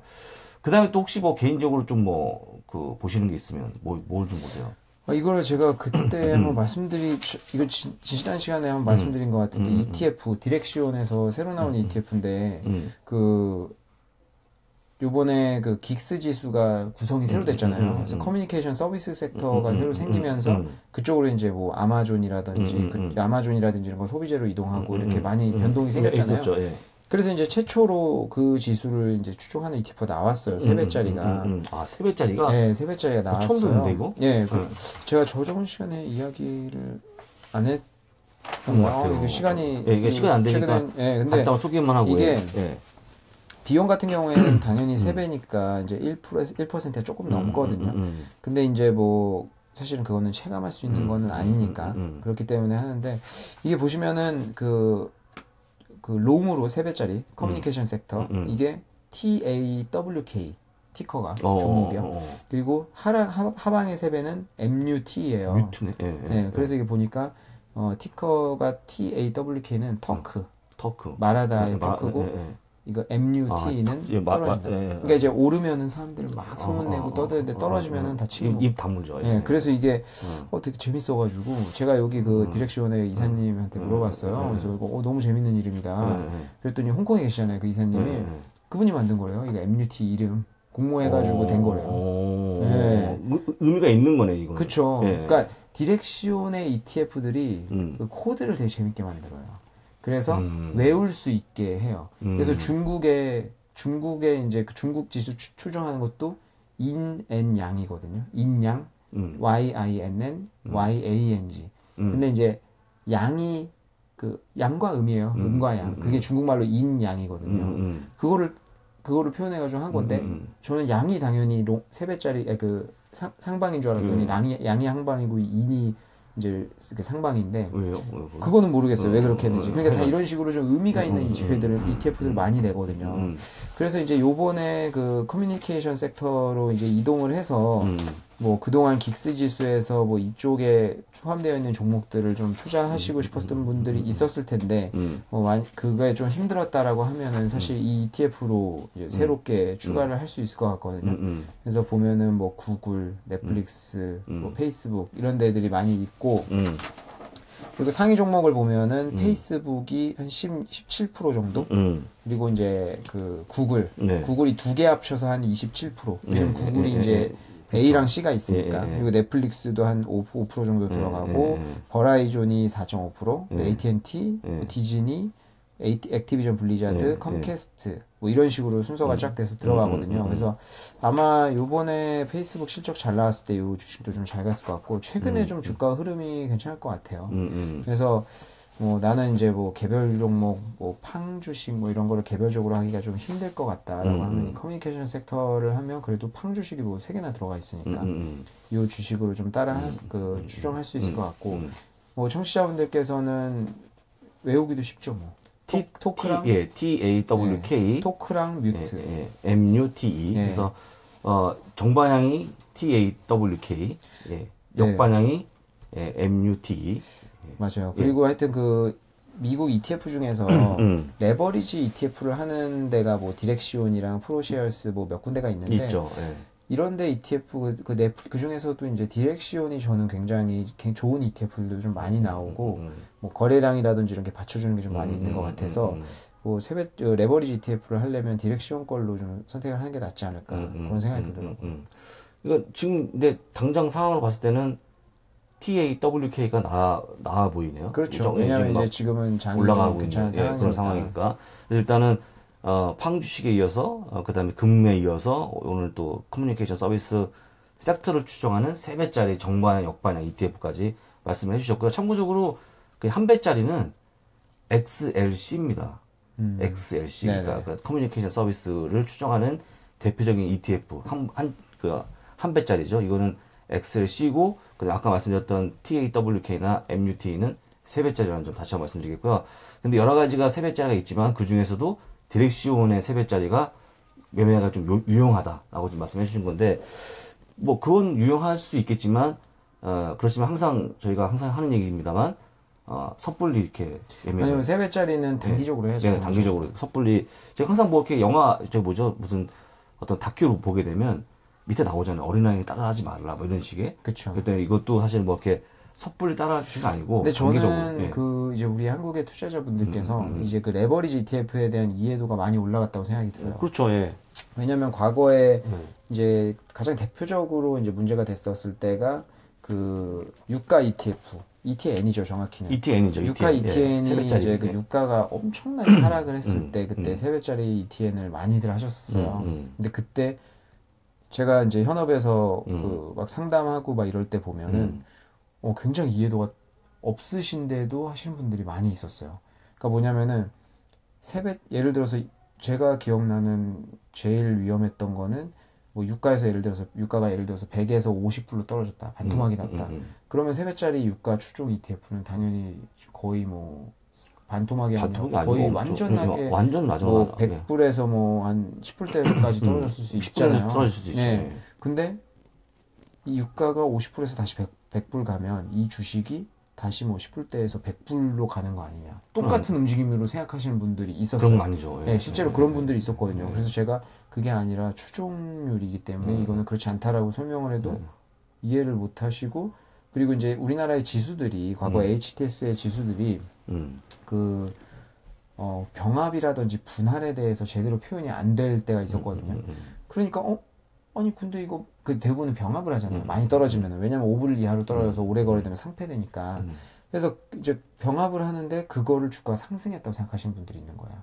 그 다음에 또 혹시 뭐 개인적으로 좀 보시는 게 있으면 뭘 좀 보세요? 이거를 제가 그때 한번 이거 지난 시간에 한번 말씀드린 것 같은데, ETF, 디렉시온에서 새로 나온 ETF인데, 요번에 그 긱스 지수가 구성이 새로 됐잖아요. 그래서 커뮤니케이션 서비스 섹터가 새로 생기면서 그쪽으로 이제 뭐 아마존이라든지 이런 거 소비재로 이동하고 이렇게 많이 변동이 생겼잖아요. 있었죠, 예. 그래서 이제 최초로 그 지수를 이제 추종하는 ETF가 나왔어요. 3배짜리가. 3배짜리가? 네, 3배짜리가 나왔어요. 처음 듣는데, 이거? 예, 제가 저번 시간에 이야기를 안 했던 것 같아요. 이거 시간이. 이게 시간이 안 되니까. 근데. 간단하게 소개만 하고. 이게. 비용 같은 경우에는 당연히 3배니까 이제 1%가 조금 넘거든요. 근데 이제 뭐, 사실은 그거는 체감할 수 있는 거는 아니니까. 그렇기 때문에 하는데, 이게 보시면은 그 롱으로 3배짜리 커뮤니케이션 섹터, 이게 TAWK 티커가 종목이요. 그리고 하방의 3배는 MUT예요. 뮤트네. 네, 그래서 이게 보니까 티커가 TAWK는 터크. 마라다의 터크고, 이거 MUT는 떨어진다. 그러니까 이제 오르면은 사람들 막 소문내고 떠드는데 떨어지면은 다 치고. 입 다물죠. 네, 그래서 이게 되게 재밌어가지고 제가 여기 그 디렉시온의 이사님한테 물어봤어요. 그래서 이거 너무 재밌는 이름이다. 그랬더니 홍콩에 계시잖아요, 그 이사님이. 그분이 만든 거래요. 이거 MUT 이름 공모해가지고 된 거래요. 네. 의미가 있는 거네, 이거. 그렇죠. 그러니까 디렉시온의 ETF들이 그 코드를 되게 재밌게 만들어요. 그래서 외울 수 있게 해요. 그래서 중국의 이제 그 중국 지수 추정하는 것도 인 양이거든요. 인양, YINN, YANG. 근데 이제 양이 그 양과 음이에요. 음과 양. 그게 중국말로 인양이거든요. 그거를 표현해가지고 한 건데 저는 양이 당연히 3배짜리 그 상방인 줄 알았더니 양이 항방이고 인이 이제 상방인데. 왜요? 그거는 모르겠어요. 왜 그렇게 했는지. 그러니까 다 이런 식으로 좀 의미가 있는 ETF들을 많이 내거든요. 그래서 이제 요번에 그 커뮤니케이션 섹터로 이제 이동을 해서 뭐 그동안 긱스 지수에서 뭐 이쪽에 포함되어 있는 종목들을 좀 투자하시고 싶었던 분들이 있었을 텐데 뭐 그거에 좀 힘들었다라고 하면은 사실 이 ETF로 이제 새롭게 추가를 할 수 있을 것 같거든요. 그래서 보면은 뭐 구글, 넷플릭스, 뭐 페이스북 이런 데들이 많이 있고 그리고 상위 종목을 보면은 페이스북이 한 17% 정도 그리고 이제 그 구글이 2개 합쳐서 한 27%. 왜냐면 구글이 이제 A랑 C가 있으니까. 그리고 넷플릭스도 한 5% 정도 들어가고, 버라이존이 4.5%, AT&T, 디즈니, 액티비전 블리자드, 컴캐스트, 뭐 이런 식으로 순서가 쫙 돼서 들어가거든요. 그래서 아마 요번에 페이스북 실적 잘 나왔을 때 요 주식도 좀 잘 갔을 것 같고, 최근에 좀 주가 흐름이 괜찮을 것 같아요. 그래서 뭐 나는 이제 뭐 개별 종목, 뭐 팡 주식 뭐 이런 거를 개별적으로 하기가 좀 힘들 것 같다라고 하면 이 커뮤니케이션 섹터를 하면 그래도 팡 주식이 뭐 3개나 들어가 있으니까 이 주식으로 좀 추정할 수 있을 것 같고 뭐 청취자분들께서는 외우기도 쉽죠 뭐. 토크랑 TAWK 토크랑 뮤트 MUTE 그래서 정방향이 TAWK 역방향이 MUTE 맞아요. 그리고 하여튼 그 미국 ETF 중에서 레버리지 ETF를 하는 데가 뭐 디렉시온이랑 프로쉐어스 뭐 몇 군데가 있는데 있죠. 이런데 ETF 그 중에서도 이제 디렉시온이 저는 굉장히 좋은 ETF들도 좀 많이 나오고 뭐 거래량이라든지 이런 게 받쳐주는 게 좀 많이 있는 것 같아서 뭐 레버리지 ETF를 하려면 디렉시온 걸로 좀 선택을 하는 게 낫지 않을까 그런 생각이 들더라고요. 이거 지금 근데 당장 상황으로 봤을 때는 TAWK가 나아 보이네요. 그렇죠. 왜냐하면 이제 지금은 장이 올라가고 있는 그런 상황이니까. 일단은 팡 주식에 이어서 그다음에 금매에 이어서 오늘 또 커뮤니케이션 서비스 섹터를 추정하는 3배짜리 정반향, 역반향 ETF까지 말씀을 해주셨고요. 참고적으로 그 한 배짜리는 XLC입니다. XLC, 그러니까 그 커뮤니케이션 서비스를 추정하는 대표적인 ETF 한 배짜리죠. 이거는 XLC고, 그다음 아까 말씀드렸던 TAWK나 MUT는 3배짜리라는 점 다시 한번 말씀드리겠고요. 근데 여러 가지가 3배짜리가 있지만 그 중에서도 디렉시온의 3배짜리가 매매가 좀 유용하다라고 좀 말씀해 주신 건데, 뭐 그건 유용할 수 있겠지만 그렇지만 항상 저희가 항상 하는 얘기입니다만 섣불리 이렇게 매매. 아니면 3배짜리는 단기적으로 해야죠. 네, 단기적으로 섣불리. 제가 항상 뭐 이렇게 영화 무슨 어떤 다큐로 보게 되면 밑에 나오잖아요. 어린아이 따라하지 말라 뭐 이런 식의. 그렇죠. 그때 이것도 사실 뭐 이렇게 섣불리 따라주신 거 아니고. 근데 저는 그 이제 우리 한국의 투자자분들께서 이제 그 레버리지 ETF에 대한 이해도가 많이 올라갔다고 생각이 들어요. 그렇죠, 예. 왜냐하면 과거에 이제 가장 대표적으로 이제 문제가 됐었을 때가 그 유가 ETF, ETN이죠, 정확히는. ETN이죠. 유가 ETN이 이제 그 유가가 엄청나게 하락을 했을 때 그때 3배짜리 ETN을 많이들 하셨었어요. 근데 그때 제가 이제 현업에서 그 막 상담하고 막 이럴 때 보면은 굉장히 이해도가 없으신데도 하시는 분들이 많이 있었어요. 그러니까 뭐냐면은 예를 들어서 제가 기억나는 제일 위험했던 거는 뭐 유가가 예를 들어서 100에서 50불로 떨어졌다. 반토막이 났다. 그러면 3배짜리 유가 추종 ETF는 당연히 거의 뭐 반토막이 아니라 거의 완전하게 완전 낮아. 뭐 100불에서 뭐 한 10불대까지 떨어졌을 수 있잖아요. 떨어질 수 있죠. 네. 근데 이 유가가 50불에서 다시 100불 가면 이 주식이 다시 뭐 10불대에서 100불로 가는 거 아니냐. 똑같은 움직임으로 생각하시는 분들이 있었어요. 그런 거 아니죠. 네, 실제로 그런 분들이 있었거든요. 그래서 제가 그게 아니라 추종률이기 때문에 이거는 그렇지 않다라고 설명을 해도 이해를 못 하시고, 그리고 이제 우리나라의 지수들이 과거 HTS의 지수들이 그 병합이라든지 분할에 대해서 제대로 표현이 안 될 때가 있었거든요. 그러니까 아니 근데 이거 그 대부분은 병합을 하잖아요. 많이 떨어지면은. 왜냐면 5불 이하로 떨어져서 오래 거래되면 상폐되니까. 그래서 이제 병합을 하는데 그거를 주가가 상승했다고 생각하시는 분들이 있는 거야.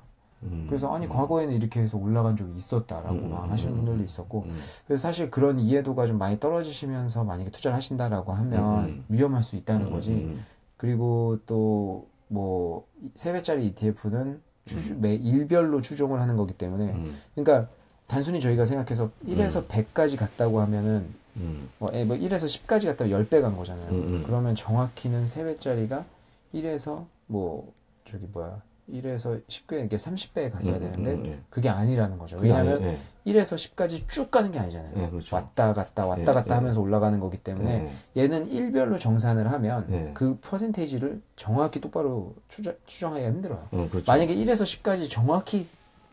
그래서 아니 과거에는 이렇게 해서 올라간 적이 있었다라고 막 하시는 분들도 있었고, 그래서 사실 그런 이해도가 좀 많이 떨어지시면서 만약에 투자를 하신다라고 하면 위험할 수 있다는 거지. 그리고 또 뭐 3배짜리 ETF는 매 일별로 추종을 하는 거기 때문에, 그러니까 단순히 저희가 생각해서 1에서 100까지 갔다고 하면은 뭐 1에서 10까지 갔다고 10배 간 거잖아요. 그러면 정확히는 3배짜리가 1에서 뭐 1에서 10배, 이게 30배에 갔어야 되는데 그게 아니라는 거죠. 왜냐하면 1에서 10까지 쭉 가는 게 아니잖아요. 그렇죠. 왔다 갔다 하면서 올라가는 거기 때문에 얘는 일별로 정산을 하면 그 퍼센테이지를 정확히 똑바로 추정하기가 힘들어요. 그렇죠. 만약에 1에서 10까지 정확히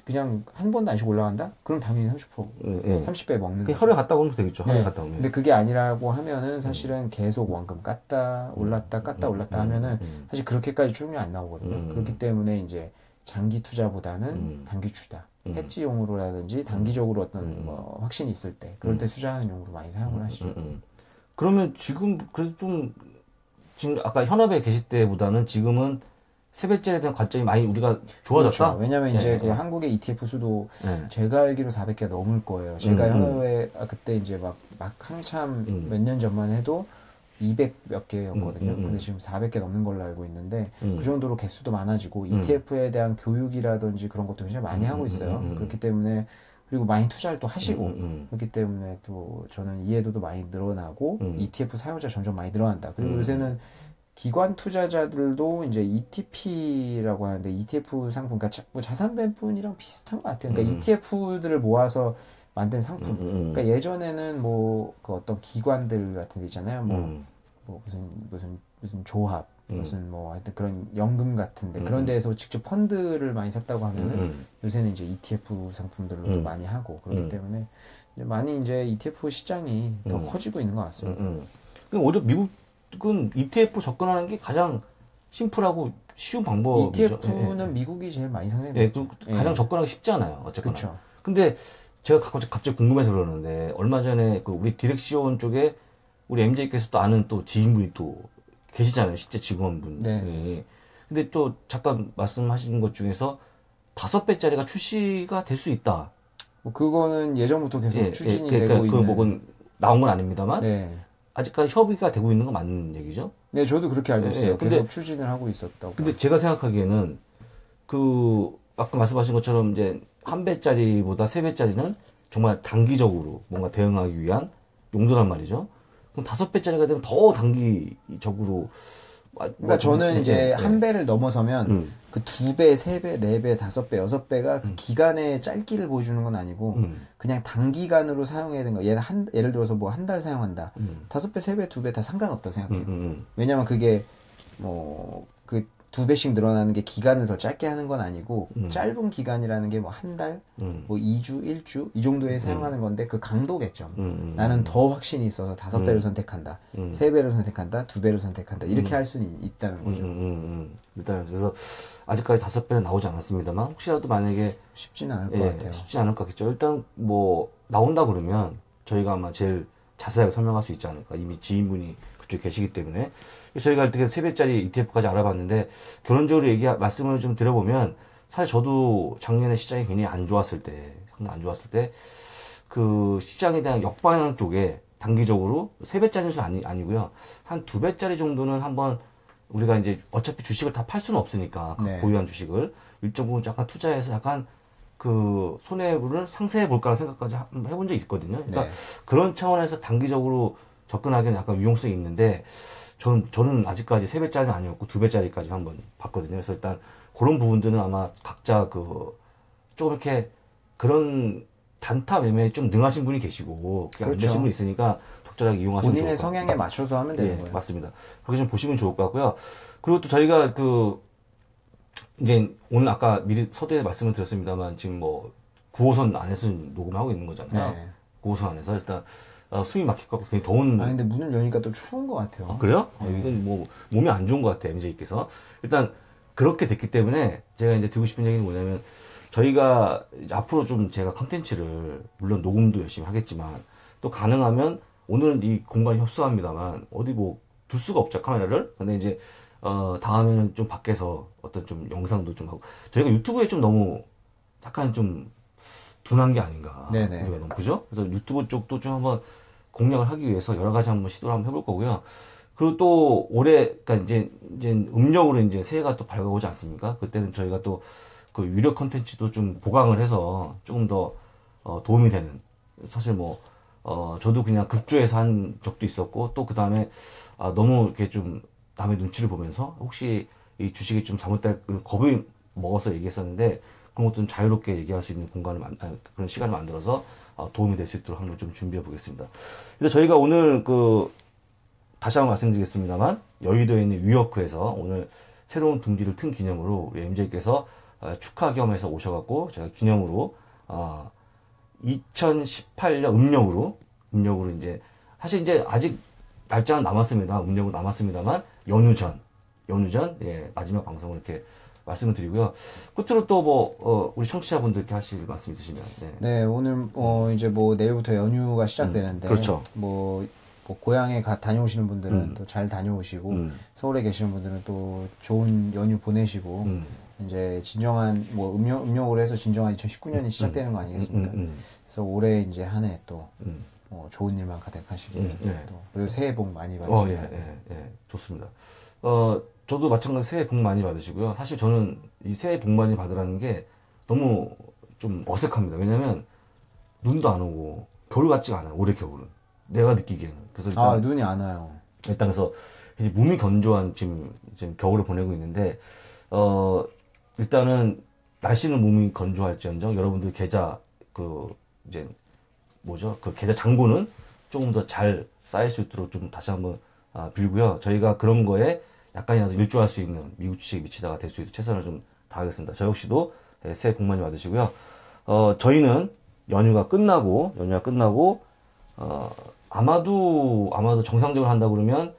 그냥 한 번도 안 쉬고 올라간다? 그럼 당연히 30%, 30배 먹는 거죠. 하루에 갔다 오면 되겠죠. 하루에 갔다 오면. 근데 그게 아니라고 하면은 사실은 계속 원금 깠다 올랐다 하면은 사실 그렇게까지 추정이 안 나오거든요. 그렇기 때문에 이제 장기 투자보다는 단기 투자, 해지용으로라든지 단기적으로 어떤 뭐 확신이 있을 때 그럴 때 투자하는 용으로 많이 사용을 하시죠. 그러면 지금 그래도 좀 지금 아까 현업에 계실 때보다는 지금은 3배짜리에 대한 관점이 많이 우리가 좋아졌다? 그렇죠. 왜냐면 이제 그 한국의 ETF 수도 제가 알기로 400개가 넘을 거예요. 제가 현업에 그때 이제 막 한참 몇 년 전만 해도 200 몇 개였거든요. 근데 지금 400개 넘는 걸로 알고 있는데 그 정도로 개수도 많아지고 ETF에 대한 교육이라든지 그런 것도 굉장히 많이 하고 있어요. 그렇기 때문에, 그리고 많이 투자를 또 하시고 그렇기 때문에 또 저는 이해도도 많이 늘어나고 ETF 사용자 점점 많이 늘어난다. 그리고 요새는 기관 투자자들도 이제 ETP라고 하는데 ETF 상품, 그러니까 뭐 자산 배분이랑 비슷한 것 같아요. 그러니까 ETF들을 모아서 만든 상품. 그러니까 예전에는 뭐 그 어떤 기관들 같은 데 있잖아요. 뭐 무슨 조합, 무슨 뭐 하여튼 그런 연금 같은데 그런 데에서 직접 펀드를 많이 샀다고 하면은 요새는 이제 ETF 상품들로 많이 하고 그렇기 때문에 이제 많이 이제 ETF 시장이 더 커지고 있는 것 같습니다. 오히려 미국은 ETF 접근하는 게 가장 심플하고 쉬운 방법이죠. ETF는 미국이 제일 많이 상장돼요. 가장 접근하기 쉽잖아요. 어쨌거나. 그렇죠. 근데 제가 갑자기 궁금해서 그러는데, 얼마 전에 그 우리 디렉시온 쪽에 우리 MJ께서 또 아는 또 지인분이 또 계시잖아요. 실제 직원분. 네. 예. 근데 또 잠깐 말씀하신 것 중에서 5배짜리가 출시가 될 수 있다. 뭐 그거는 예전부터 계속 예, 추진이 예, 되고 있는. 뭐건 나온 건 아닙니다만. 네. 아직까지 협의가 되고 있는 건 맞는 얘기죠? 네, 저도 그렇게 알고 있어요. 예, 계속 추진을 하고 있었다고. 근데 제가 생각하기에는 아까 말씀하신 것처럼 이제 1배짜리보다 3배짜리는 정말 단기적으로 뭔가 대응하기 위한 용도란 말이죠. 그럼 5배짜리가 되면 더 단기적으로. 그러니까 저는 이제 한 배를 넘어서면 그 2배, 3배, 4배, 5배, 6배가 그 기간의 짧기를 보여주는 건 아니고 그냥 단기간으로 사용해야 되는 거. 예를 들어서 뭐 한 달 사용한다. 5배, 3배, 2배 다 상관없다고 생각해요. 왜냐면 그게 뭐 그 2배씩 늘어나는 게 기간을 더 짧게 하는 건 아니고 짧은 기간이라는 게 뭐 한 달, 뭐 2주, 1주 이 정도에 사용하는 건데 그 강도겠죠. 나는 더 확신이 있어서 5배를 선택한다. 3배를 선택한다. 2배를 선택한다. 이렇게 할 수는 있다는 거죠. 일단 그래서 아직까지 5배는 나오지 않았습니다만 혹시라도 만약에 쉽지는 않을 것 같아요. 쉽지 않을 것 같겠죠. 일단 뭐 나온다 그러면 저희가 아마 제일 자세하게 설명할 수 있지 않을까. 이미 지인분이 그쪽에 계시기 때문에 저희가 어떻게 3배짜리 ETF까지 알아봤는데 결론적으로 말씀을 좀 드려보면 사실 저도 작년에 시장이 굉장히 안 좋았을 때 그 시장에 대한 역방향 쪽에 단기적으로 3배짜리는 아니고요. 한 2배짜리 정도는 한번 우리가 이제 어차피 주식을 다 팔 수는 없으니까 네. 보유한 주식을 일정 부분 약간 투자해서 약간 그 손해를 상쇄해 볼까라는 생각까지 해본 적이 있거든요. 그러니까 네. 그런 차원에서 단기적으로 접근하기는 약간 유용성이 있는데 저는 아직까지 3배짜리는 아니었고 2배짜리까지 한번 봤거든요. 그래서 일단 그런 부분들은 아마 각자 조금 이렇게 그런 단타 매매에 좀 능하신 분이 계시고 그게 안 되신 분이 있으니까 적절하게 이용하시면 좋을 것 본인의 같아요. 성향에 맞춰서 하면 되는 거예요. 맞습니다. 그렇게 좀 보시면 좋을 것 같고요. 그리고 또 저희가 이제 오늘 아까 미리 서두에 말씀을 드렸습니다만 지금 뭐 9호선 안에서 녹음하고 있는 거잖아요. 네. 9호선 안에서 일단 숨이 막힐 것 같고 굉장히 더운. 근데 문을 여니까 또 추운 것 같아요. 아, 그래요? 이건 뭐 몸이 안 좋은 것 같아요, MJ께서. 일단 그렇게 됐기 때문에 제가 이제 드리고 싶은 얘기는 뭐냐면 저희가 이제 앞으로 좀 제가 컨텐츠를 물론 녹음도 열심히 하겠지만 또 가능하면 오늘은 이 공간이 협소합니다만 어디 뭐 둘 수가 없죠, 카메라를. 근데 이제 다음에는 좀 밖에서 어떤 좀 영상도 좀 하고 저희가 유튜브에 좀 너무 약간 좀 둔한 게 아닌가. 네네. 우리가 너무 그죠? 그래서 유튜브 쪽도 좀 한번 공략을 하기 위해서 여러 가지 한번 시도를 한번 해볼 거고요. 그리고 또 올해 그러니까 이제 음력으로 이제 새해가 또 밝아오지 않습니까? 그때는 저희가 또 그 유료 컨텐츠도 좀 보강을 해서 조금 더 도움이 되는 사실 뭐 저도 그냥 급조해서 한 적도 있었고 또 그 다음에 너무 이렇게 좀 남의 눈치를 보면서 혹시 이 주식이 좀 잘못될 겁을 먹어서 얘기했었는데 그런 것도 좀 자유롭게 얘기할 수 있는 그런 시간을 만들어서 도움이 될 수 있도록 한번 좀 준비해 보겠습니다. 그래서 저희가 오늘 다시 한번 말씀드리겠습니다만 여의도에 있는 위워크에서 오늘 새로운 둥지를 튼 기념으로 우리 MJ께서 축하 겸해서 오셔갖고 제가 기념으로 2018년 음력으로 이제 사실 이제 아직 날짜는 남았습니다. 음력으로 남았습니다만 연휴 전 마지막 방송을 이렇게 말씀을 드리고요. 끝으로 또 우리 청취자분들께 하실 말씀 있으시면. 네, 오늘 이제 뭐 내일부터 연휴가 시작되는데 그렇죠. 뭐 고향에 다녀오시는 분들은 또 잘 다녀오시고 서울에 계시는 분들은 또 좋은 연휴 보내시고 이제 진정한 뭐 음력으로 해서 진정한 2019년이 시작되는 거 아니겠습니까? 그래서 올해 이제 한 해 또 좋은 일만 가득하시길 또 그리고 새해 복 많이 받으시길 좋습니다. 저도 마찬가지로 새해 복 많이 받으시고요. 사실 저는 이 새해 복 많이 받으라는 게 너무 좀 어색합니다. 왜냐면 눈도 안 오고 겨울 같지가 않아요. 올해 겨울은 내가 느끼기에는. 그래서 일단 눈이 안 와요. 일단 그래서 이제 몸이 건조한 지금 겨울을 보내고 있는데 일단은 날씨는 몸이 건조할지언정 여러분들 계좌 이제 뭐죠? 그 계좌 잔고는 조금 더 잘 쌓일 수 있도록 좀 다시 한번 빌고요. 저희가 그런 거에 약간이라도 일조할 수 있는 미국 주식에 미치다가 될 수 있도록 최선을 좀 다하겠습니다. 저 역시도 새해 복 많이 받으시고요. 저희는 연휴가 끝나고 아마도 정상적으로 한다 그러면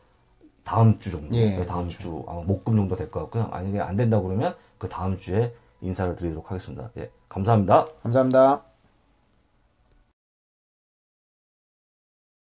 다음 주 정도, 다음 그렇죠. 주 아마 목금 정도 될 것 같고요. 만약에 안 된다 그러면 그 다음 주에 인사를 드리도록 하겠습니다. 감사합니다. 감사합니다.